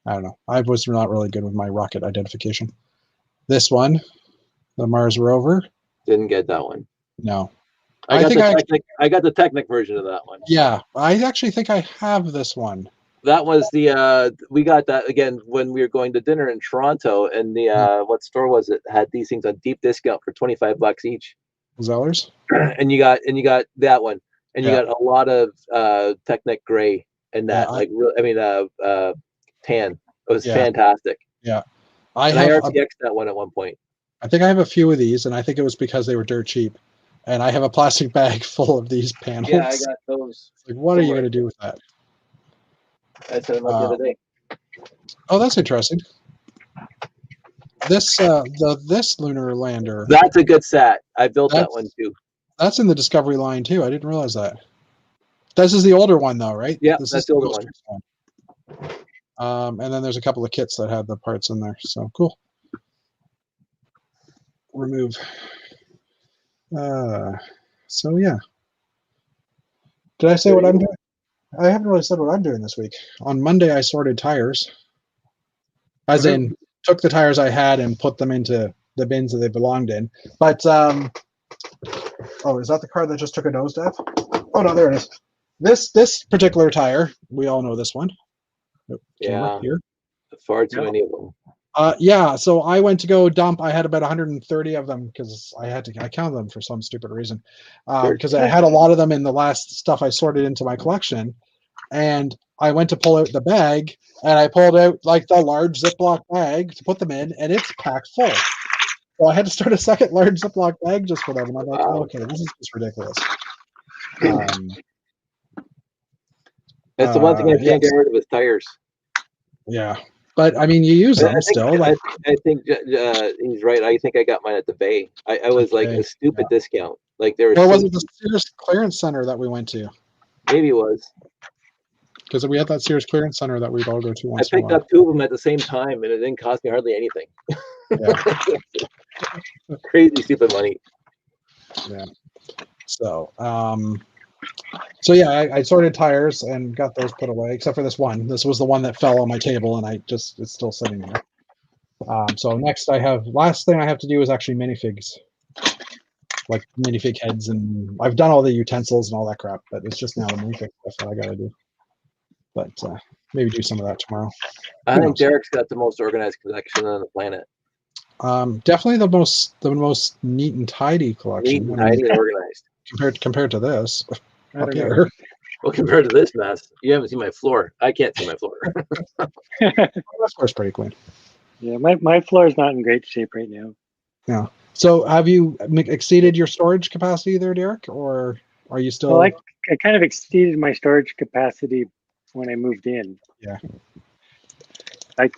I don't know. I was not really good with my rocket identification. This one, the Mars rover. Didn't get that one. No. I got the Technic version of that one. Yeah, I actually think I have this one. That was we got that again when we were going to dinner in Toronto, and what store was it? Had these things on deep discount for $25 each. Zellers? And you got that one, and you got a lot of Technic gray and that tan. It was fantastic. Yeah, I RTX'd that one at one point. I think I have a few of these, and I think it was because they were dirt cheap. And I have a plastic bag full of these panels. Yeah, I got those. Like, what are you going to do with that? I set them up the other day. Oh, that's interesting. This this lunar lander. That's a good set. I built that one too. That's in the Discovery line too. I didn't realize that. This is the older one though, right? Yeah, this that's is the older one. And then there's a couple of kits that have the parts in there. So cool. Remove. So yeah. Did I say what I'm doing? I haven't really said what I'm doing this week. On Monday, I sorted tires. As in, took the tires I had and put them into the bins that they belonged in. But, oh, is that the car that just took a nosedive? Oh, no, there it is. This particular tire, we all know this one. Yeah, here. Far too many of them. Yeah, so I went to go dump. I had about 130 of them because I counted them for some stupid reason. Because I had a lot of them in the last stuff I sorted into my collection. And I went to pull out the bag, and I pulled out like the large Ziploc bag to put them in, and it's packed full. So I had to start a second large Ziploc bag just for them. And I'm like, okay, this is just ridiculous. That's the one thing I can't get rid of is tires. Yeah. But I mean, you use them still. I think he's right. I think I got mine at the Bay. I was like a stupid discount. Like there was. Or was it the Sears Clearance Center that we went to? Maybe it was. Because we had that Sears Clearance Center that we'd all go to once. I picked up two of them at the same time, and it didn't cost me hardly anything. Yeah. Crazy stupid money. Yeah. So, so yeah, I sorted tires and got those put away, except for this one. This was the one that fell on my table, and it's still sitting there. So next last thing I have to do is actually minifigs, like minifig heads, and I've done all the utensils and all that crap, but it's just now the minifig stuff that I gotta do. But maybe do some of that tomorrow. I think Derek's got the most organized collection on the planet. Definitely the most neat and tidy collection. Neat and tidy and organized. Compared to this. I don't know. Well, compared to this mess, you haven't seen my floor. I can't see my floor. That floor's pretty clean. Yeah, my floor is not in great shape right now. Yeah. So have you exceeded your storage capacity there, Derek, or are you still? Well, I kind of exceeded my storage capacity when I moved in. Yeah. My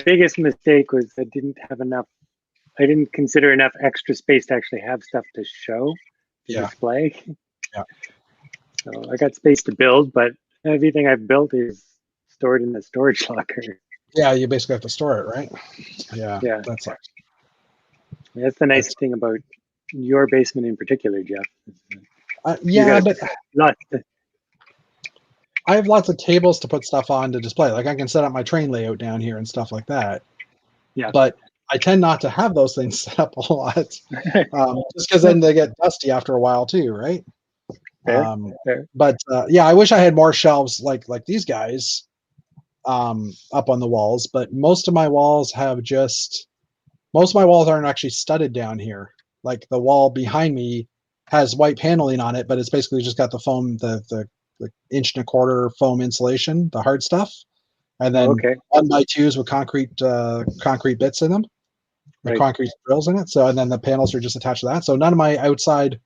biggest mistake was I didn't consider enough extra space to actually have stuff to show, to display. Yeah. So I got space to build, but everything I've built is stored in the storage locker. Yeah, you basically have to store it, right? Yeah. Yeah. That sucks. That's the nice thing about your basement in particular, Jeff. Yeah, but lots. I have lots of tables to put stuff on to display. Like I can set up my train layout down here and stuff like that. Yeah. But I tend not to have those things set up a lot, just because then they get dusty after a while too, right? Fair. But yeah, I wish I had more shelves like these guys up on the walls. But most of my walls aren't actually studded down here. Like the wall behind me has white paneling on it, but it's basically just got the foam, the 1.25 inch foam insulation, the hard stuff. and then Okay. 1x2s with concrete bits in them, the Right. concrete drills in it. So and then the panels are just attached to that. So none of my outside,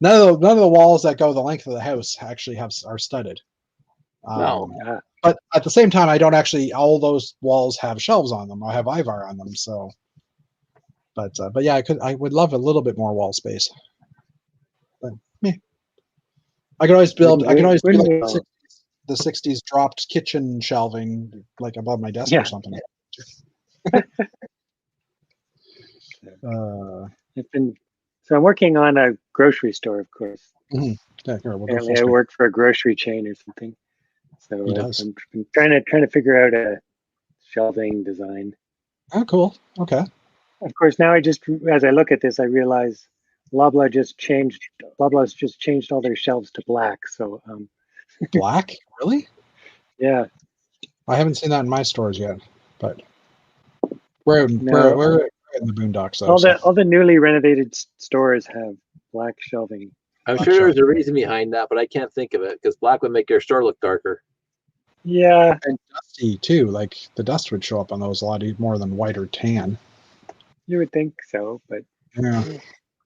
none of the walls that go the length of the house actually are studded. No. But at the same time, I don't actually. All those walls have shelves on them. I have Ivar on them. So, but yeah, I would love a little bit more wall space. But I could always build. I can always do like the 60s dropped kitchen shelving like above my desk or something. So I'm working on a grocery store, of course. Mm-hmm. Yeah, here, Apparently, I work for a grocery chain or something. So He does. I'm trying to figure out a shelving design. Oh, cool. Okay. Of course, now as I look at this, I realize Loblaws just changed all their shelves to black. So Black? Really? yeah. I haven't seen that in my stores yet, but we're in the boondocks. Though, all the newly renovated stores have black shelving. I'm sure there's a reason behind that, but I can't think of it because black would make your store look darker. Yeah. And dusty too. Like the dust would show up on those a lot more than white or tan. You would think so, but yeah.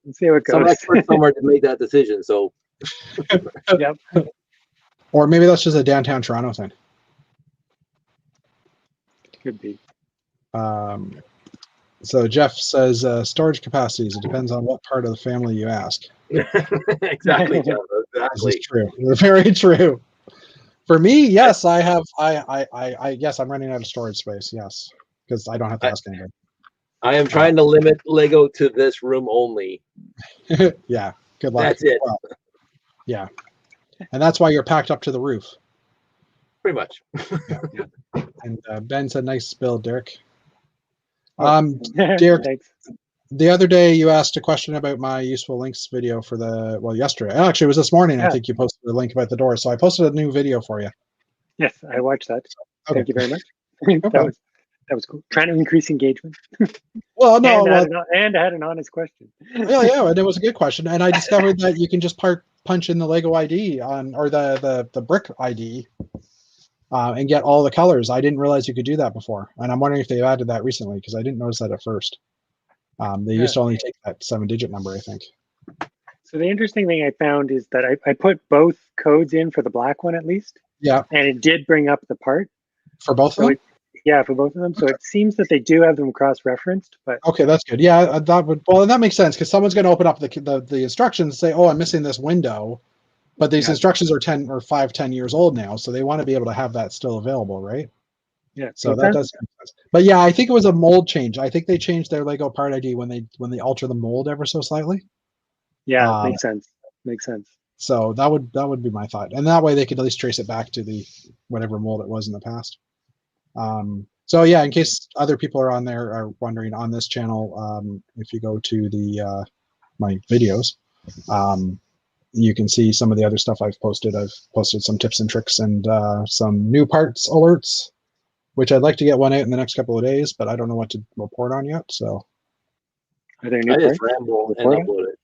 Let's see how it goes. Some expert somewhere to make that decision. So yep. Or maybe that's just a downtown Toronto thing. Could be. So Jeff says storage capacities. It depends on what part of the family you ask. Exactly, Jeff. Exactly. This is true. Very true. For me, yes, I have. I guess I'm running out of storage space. Yes, because I don't have to ask anybody. I am trying to limit Lego to this room only. Yeah. Good luck. That's it. Well, yeah. And that's why you're packed up to the roof. Pretty much. And Ben said, "Nice build, Derek." Derek, thanks. The other day you asked a question about my useful links video for yesterday. Actually, it was this morning. I think you posted a link about the door. So I posted a new video for you. Yes, I watched that. Okay. Thank you very much. That was cool. Trying to increase engagement. Well, no, and I had an honest question. Yeah, and it was a good question. And I discovered that you can just punch in the Lego ID or the brick ID and get all the colors. I didn't realize you could do that before, and I'm wondering if they've added that recently because I didn't notice that at first. They used to only take that 7-digit number, I think. So the interesting thing I found is that I put both codes in for the black one at least. Yeah. And it did bring up the part. For both of them? Yeah, for both of them. So it seems that they do have them cross-referenced. But okay, that's good. Yeah, that makes sense because someone's going to open up the instructions and say, "Oh, I'm missing this window," but these instructions are 10 years old now, so they want to be able to have that still available, right? Yeah. So that does make sense. But yeah, I think it was a mold change. I think they changed their Lego part ID when they alter the mold ever so slightly. Yeah, makes sense. Makes sense. So that would be my thought, and that way they could at least trace it back to the whatever mold it was in the past. So yeah, in case other people are wondering on this channel, if you go to my videos, you can see some of the other stuff I've posted. I've posted some tips and tricks and some new parts alerts, which I'd like to get one out in the next couple of days, but I don't know what to report on yet. So are there new I just ramble and upload it.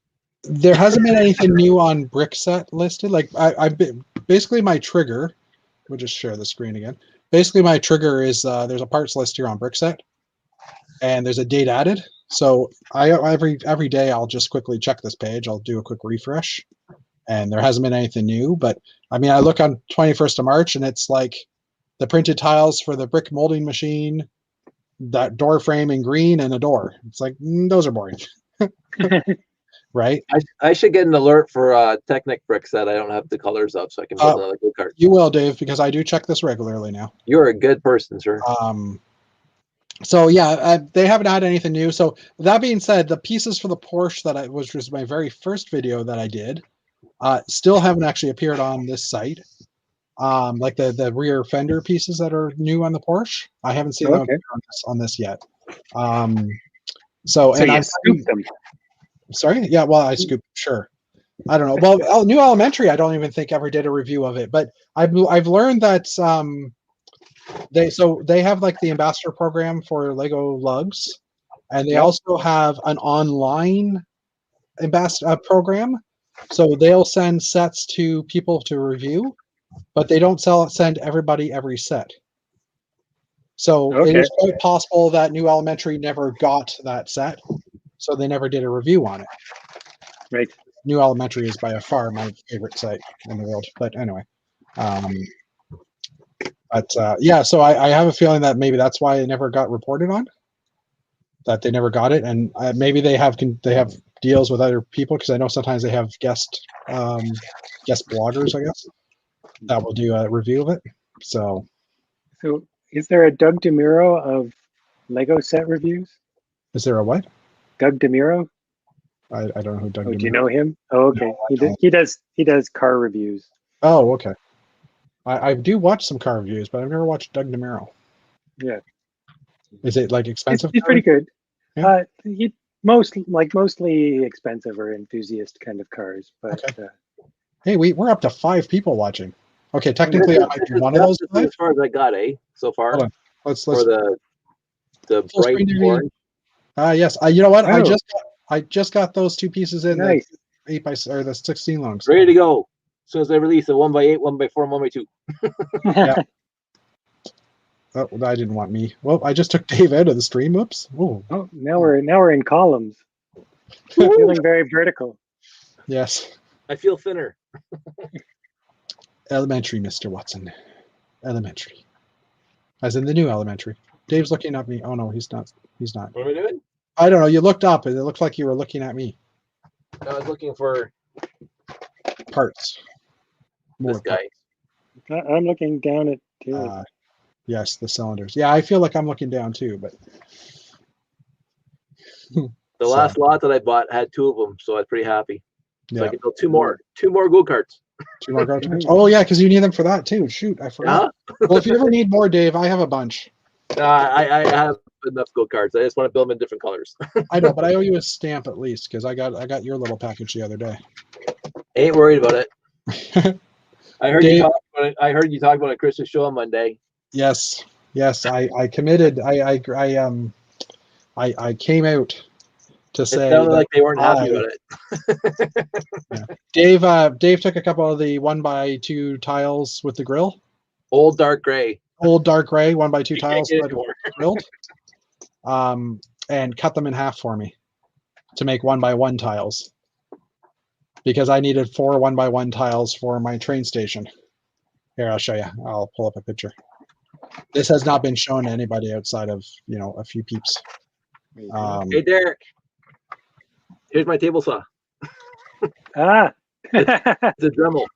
There hasn't been anything new on Brickset listed. Like basically my trigger. We'll just share the screen again. Basically, my trigger is there's a parts list here on Brickset, and there's a date added. So every day I'll just quickly check this page. I'll do a quick refresh, and there hasn't been anything new. But I mean, I look on 21st of March, and it's like the printed tiles for the brick molding machine, that door frame in green, and a door. It's like those are boring, right? I should get an alert for Technic bricks that I don't have the colors of, so I can build another good card. You will, Dave, because I do check this regularly now. You're a good person, sir. So yeah, they haven't had anything new. So that being said, the pieces for the Porsche which was my very first video that I did, still haven't actually appeared on this site. Like the rear fender pieces that are new on the Porsche, I haven't seen them on this yet. So and I scooped them. Sorry, yeah. Well, I scooped. Sure. I don't know. Well, New Elementary, I don't even think ever did a review of it, but I've learned that they have like the ambassador program for Lego Lugs, and they also have an online ambassador program. So they'll send sets to people to review, but they don't send everybody every set. So it Okay. is quite possible that New Elementary never got that set, so they never did a review on it. Right. New Elementary is by far my favorite site in the world. But anyway, yeah. So I have a feeling that maybe that's why it never got reported on. That they never got it, and maybe they have deals with other people, because I know sometimes they have guest bloggers, I guess, that will do a review of it. So is there a Doug DeMuro of Lego set reviews? is there a what? Doug DeMuro? I don't know who Doug. Oh, DeMuro. do you know him? Oh, okay. No, He does car reviews. Oh, okay. I do watch some car reviews, but I've never watched Doug DeMuro. Yeah. Is it like expensive? He's pretty good. Yeah. He mostly expensive or enthusiast kind of cars, but Okay. Hey, we're up to 5 people watching. Okay, technically I might be one of those That's 5. as far as I got, so far. Hold on. Let's For the full bright screen TV. orange. Yes. You know what? Oh. I just got those 2 pieces in. Nice. The 8 by or the 16 longs. Ready to go. As soon as I release a 1x8, 1x4, and 1x2. Yeah. Oh, I didn't want me. Well, I just took Dave out of the stream. Oops. Oh. Oh, now we're in columns. Feeling very vertical. Yes. I feel thinner. Elementary, Mr. Watson. Elementary. As in the new elementary. Dave's looking at me. Oh no, he's not. He's not. What am I doing? I don't know. You looked up and it looked like you were looking at me. I was looking for Parts. this guy. I'm looking down at Dave. Yes, the cylinders. Yeah, I feel like I'm looking down too, but The last lot that I bought had 2 of them, so I was pretty happy. So yeah. I can build 2 more. 2 more go-karts. 2 more go-karts. Oh yeah, because you need them for that too. Shoot, I forgot. Well, if you ever need more, Dave, I have a bunch. I have enough go-karts. I just want to build them in different colors. I know, but I owe you a stamp at least, because I got your little package the other day. Ain't worried about it. I heard Dave, you talk about it at Chris's show on Monday. Yes, I committed. I came out to say. It sounded like they weren't happy about it. Yeah. Dave took a couple of the 1x2 tiles with the grill. Old dark gray. Old dark gray 1x2 tiles grilled. And cut them in half for me to make 1x1 tiles, because I needed 4 1x1 tiles for my train station. Here, I'll show you. I'll pull up a picture. This has not been shown to anybody outside of, a few peeps. Hey, Derek. Here's my table saw. Ah. It's a Dremel.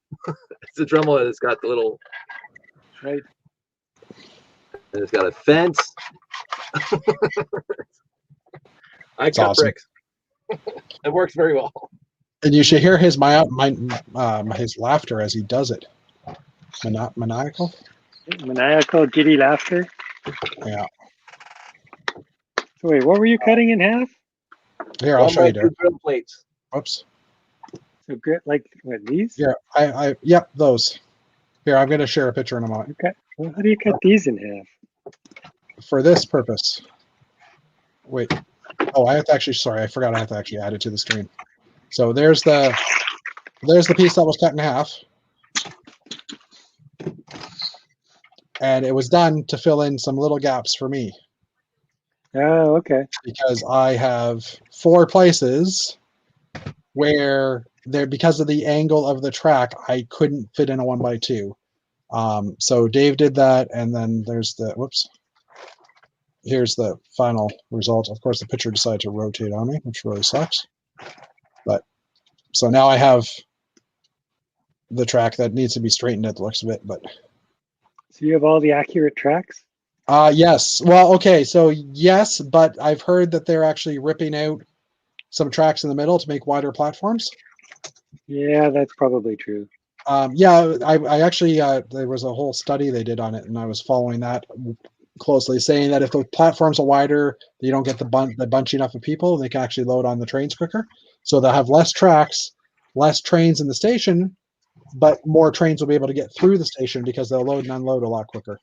It's a Dremel, and it's got the little. Right. And it's got a fence. I cut awesome. bricks. It works very well. And you should hear his his laughter as he does it. Maniacal. Maniacal, giddy laughter. Yeah. So wait, what were you cutting in half? Here, I'll show you, Derek. Grill plates. Whoops. So good, like what, these? Yeah, yep, those. Here, I'm going to share a picture in a moment. Okay. Well, how do you cut these in half? For this purpose. Wait. Oh, I have to actually. Sorry, I forgot. I have to actually add it to the stream. So there's the piece that was cut in half, and it was done to fill in some little gaps for me. Oh, okay. Because I have 4 places where because of the angle of the track, I couldn't fit in a 1x2. So Dave did that, and then there's here's the final result. Of course, the picture decided to rotate on me, which really sucks. But so now I have the track that needs to be straightened at the looks of it. But so you have all the accurate tracks? Yes. Well, okay. So yes, but I've heard that they're actually ripping out some tracks in the middle to make wider platforms. Yeah, that's probably true. Yeah, I actually there was a whole study they did on it, and I was following that closely, saying that if the platforms are wider, you don't get the bunching up of people, and they can actually load on the trains quicker. So they'll have less tracks, less trains in the station, but more trains will be able to get through the station because they'll load and unload a lot quicker.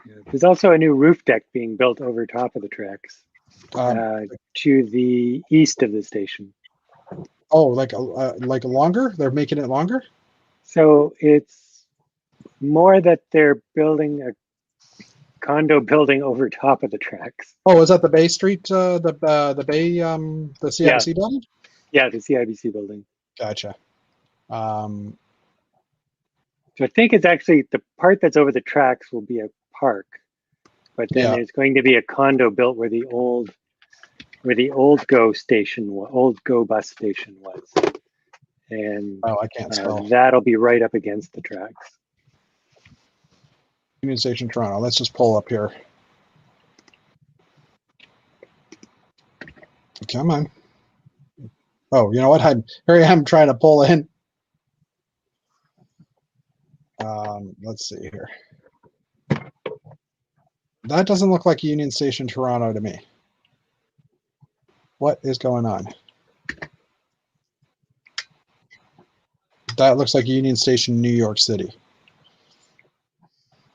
Yeah. There's also a new roof deck being built over top of the tracks to the east of the station. Oh, like longer? They're making it longer? So it's more that they're building condo building over top of the tracks. Oh, is that the Bay Street, the Bay, the CIBC building? Yeah, the CIBC building. Gotcha. So I think it's actually the part that's over the tracks will be a park, but then there's going to be a condo built where the old Go station, old Go bus station was, and I can't spell. that'll be right up against the tracks. Union Station, Toronto. Let's just pull up here. Come on. Oh, you know what? Here I am trying to pull in. Let's see here. That doesn't look like Union Station, Toronto to me. What is going on? That looks like Union Station, New York City.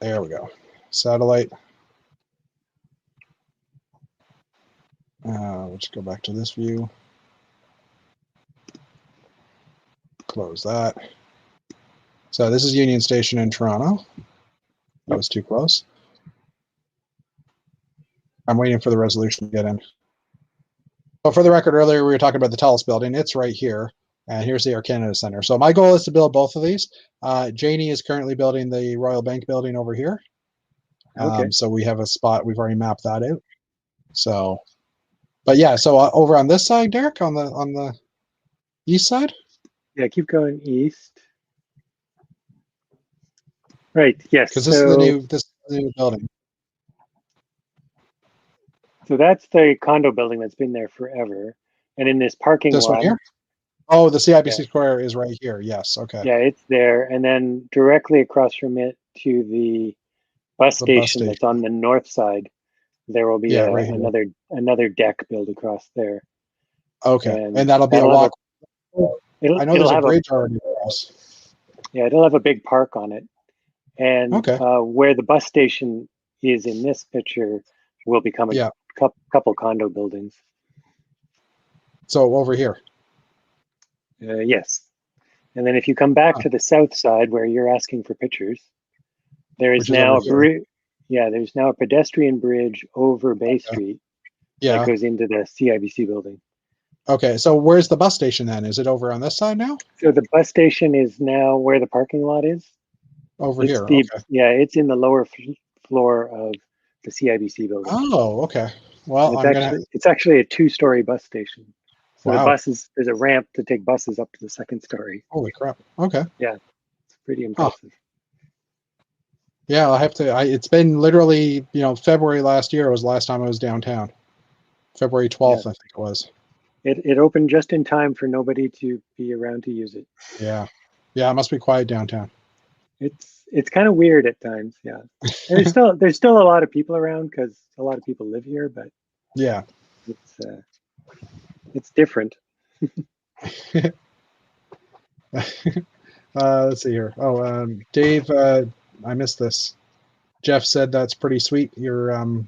There we go. Satellite. Let's go back to this view. Close that. So this is Union Station in Toronto. That was too close. I'm waiting for the resolution to get in. But for the record, earlier we were talking about the TELUS building. It's right here. And here's the Air Canada Centre. So my goal is to build both of these. Janie is currently building the Royal Bank building over here. Okay. So we have a spot. We've already mapped that out. So, but yeah. So over on this side, Derek, on the east side. Yeah, keep going east. Right. Yes. Because this is the new building. So that's the condo building that's been there forever, and in this parking This lot. one here. Oh, the CIBC Square is right here. Yes. Okay. Yeah, it's there, and then directly across from it to the bus station that's on the north side, there will be right another deck built across there. Okay, and that'll be a walk. I know there's a bridge already across. Yeah, it'll have a big park on it, and where the bus station is in this picture will become a couple condo buildings. So over here. Yes. And then if you come back to the south side where you're asking for pictures, there is now a bridge. Yeah, there's now a pedestrian bridge over Bay Street that goes into the CIBC building. Okay, so where's the bus station then? Is it over on this side now? So the bus station is now where the parking lot is. Over here, Yeah, it's in the lower floor of the CIBC building. Oh, okay. Well, it's actually a 2-story bus station. So wow. The buses, there's a ramp to take buses up to the 2nd story. Holy crap. Okay. Yeah, it's pretty impressive. Yeah, I'll have to. It's been literally, February last year was the last time I was downtown. February 12th, I think it was. It opened just in time for nobody to be around to use it. Yeah. Yeah, it must be quiet downtown. It's kind of weird at times, yeah. There's still a lot of people around because a lot of people live here, but yeah, it's different. Let's see here. Oh, Dave, I missed this. Jeff said that's pretty sweet. The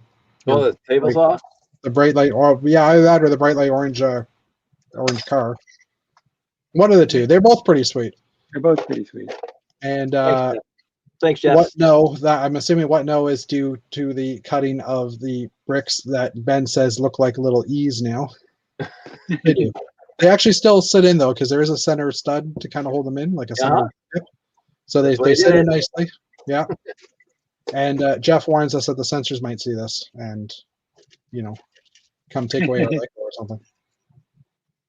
table's off. The bright light, either that or the bright light orange car. One of the two. They're both pretty sweet. They're both pretty sweet. And thanks, Jeff. I'm assuming what no is due to the cutting of the bricks that Ben says look like little E's now. They do. They actually still sit in though, because there is a center stud to kind of hold them in, like a center tip. So they sit in nicely. Yeah. And Jeff warns us that the sensors might see this and, come take away our Lego or something.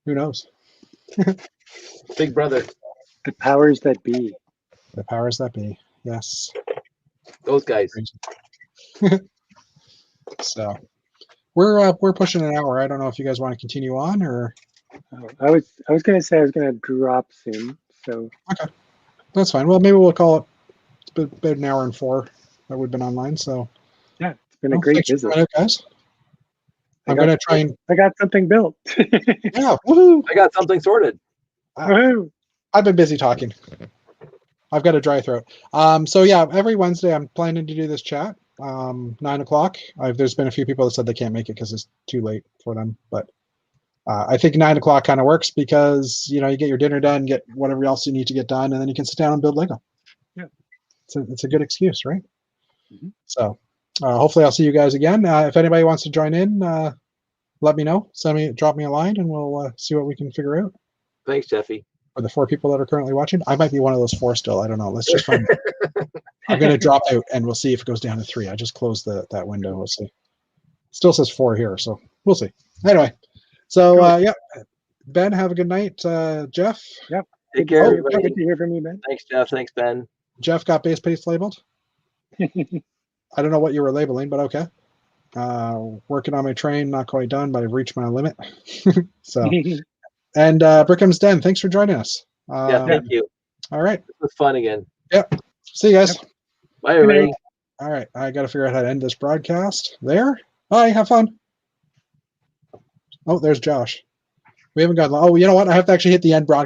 Who knows? Big brother. The powers that be. The powers that be. Yes. Those guys. So we're pushing an hour. I don't know if you guys want to continue on or. I was gonna say I was gonna drop soon. So. Okay, that's fine. Well, maybe we'll call it. It's been an hour and 4 that we've been online. So. Yeah, it's been a great visit, guys. I'm gonna try and. I got something built. Yeah, woohoo! I got something sorted. I've been busy talking. I've got a dry throat. So yeah, every Wednesday I'm planning to do this chat. 9 o'clock. There's been a few people that said they can't make it because it's too late for them, but I think 9 o'clock kind of works because you get your dinner done, get whatever else you need to get done, and then you can sit down and build Lego. Yeah, it's a good excuse, right? Mm-hmm. So hopefully I'll see you guys again. If anybody wants to join in, let me know. Drop me a line, and we'll see what we can figure out. Thanks, Jeffy. For the 4 people that are currently watching, I might be one of those 4 still. I don't know. Let's just find out. I'm going to drop out, and we'll see if it goes down to 3. I just closed that window. We'll see. Still says 4 here, so we'll see. Anyway, so yeah, Ben, have a good night. Jeff. Yep. Take care. Good to hear from you, Ben. Thanks, Jeff. Thanks, Ben. Jeff got base paste labeled. I don't know what you were labeling, but okay. Working on my train, not quite done, but I've reached my limit. So, and Brickham's Den, thanks for joining us. Yeah, thank you. All right. It was fun again. Yep. See you guys. Yep. Bye, everybody. All right. I got to figure out how to end this broadcast. There. Bye. Have fun. Oh, there's Josh. We haven't got. Oh, you know what? I have to actually hit the end broadcast.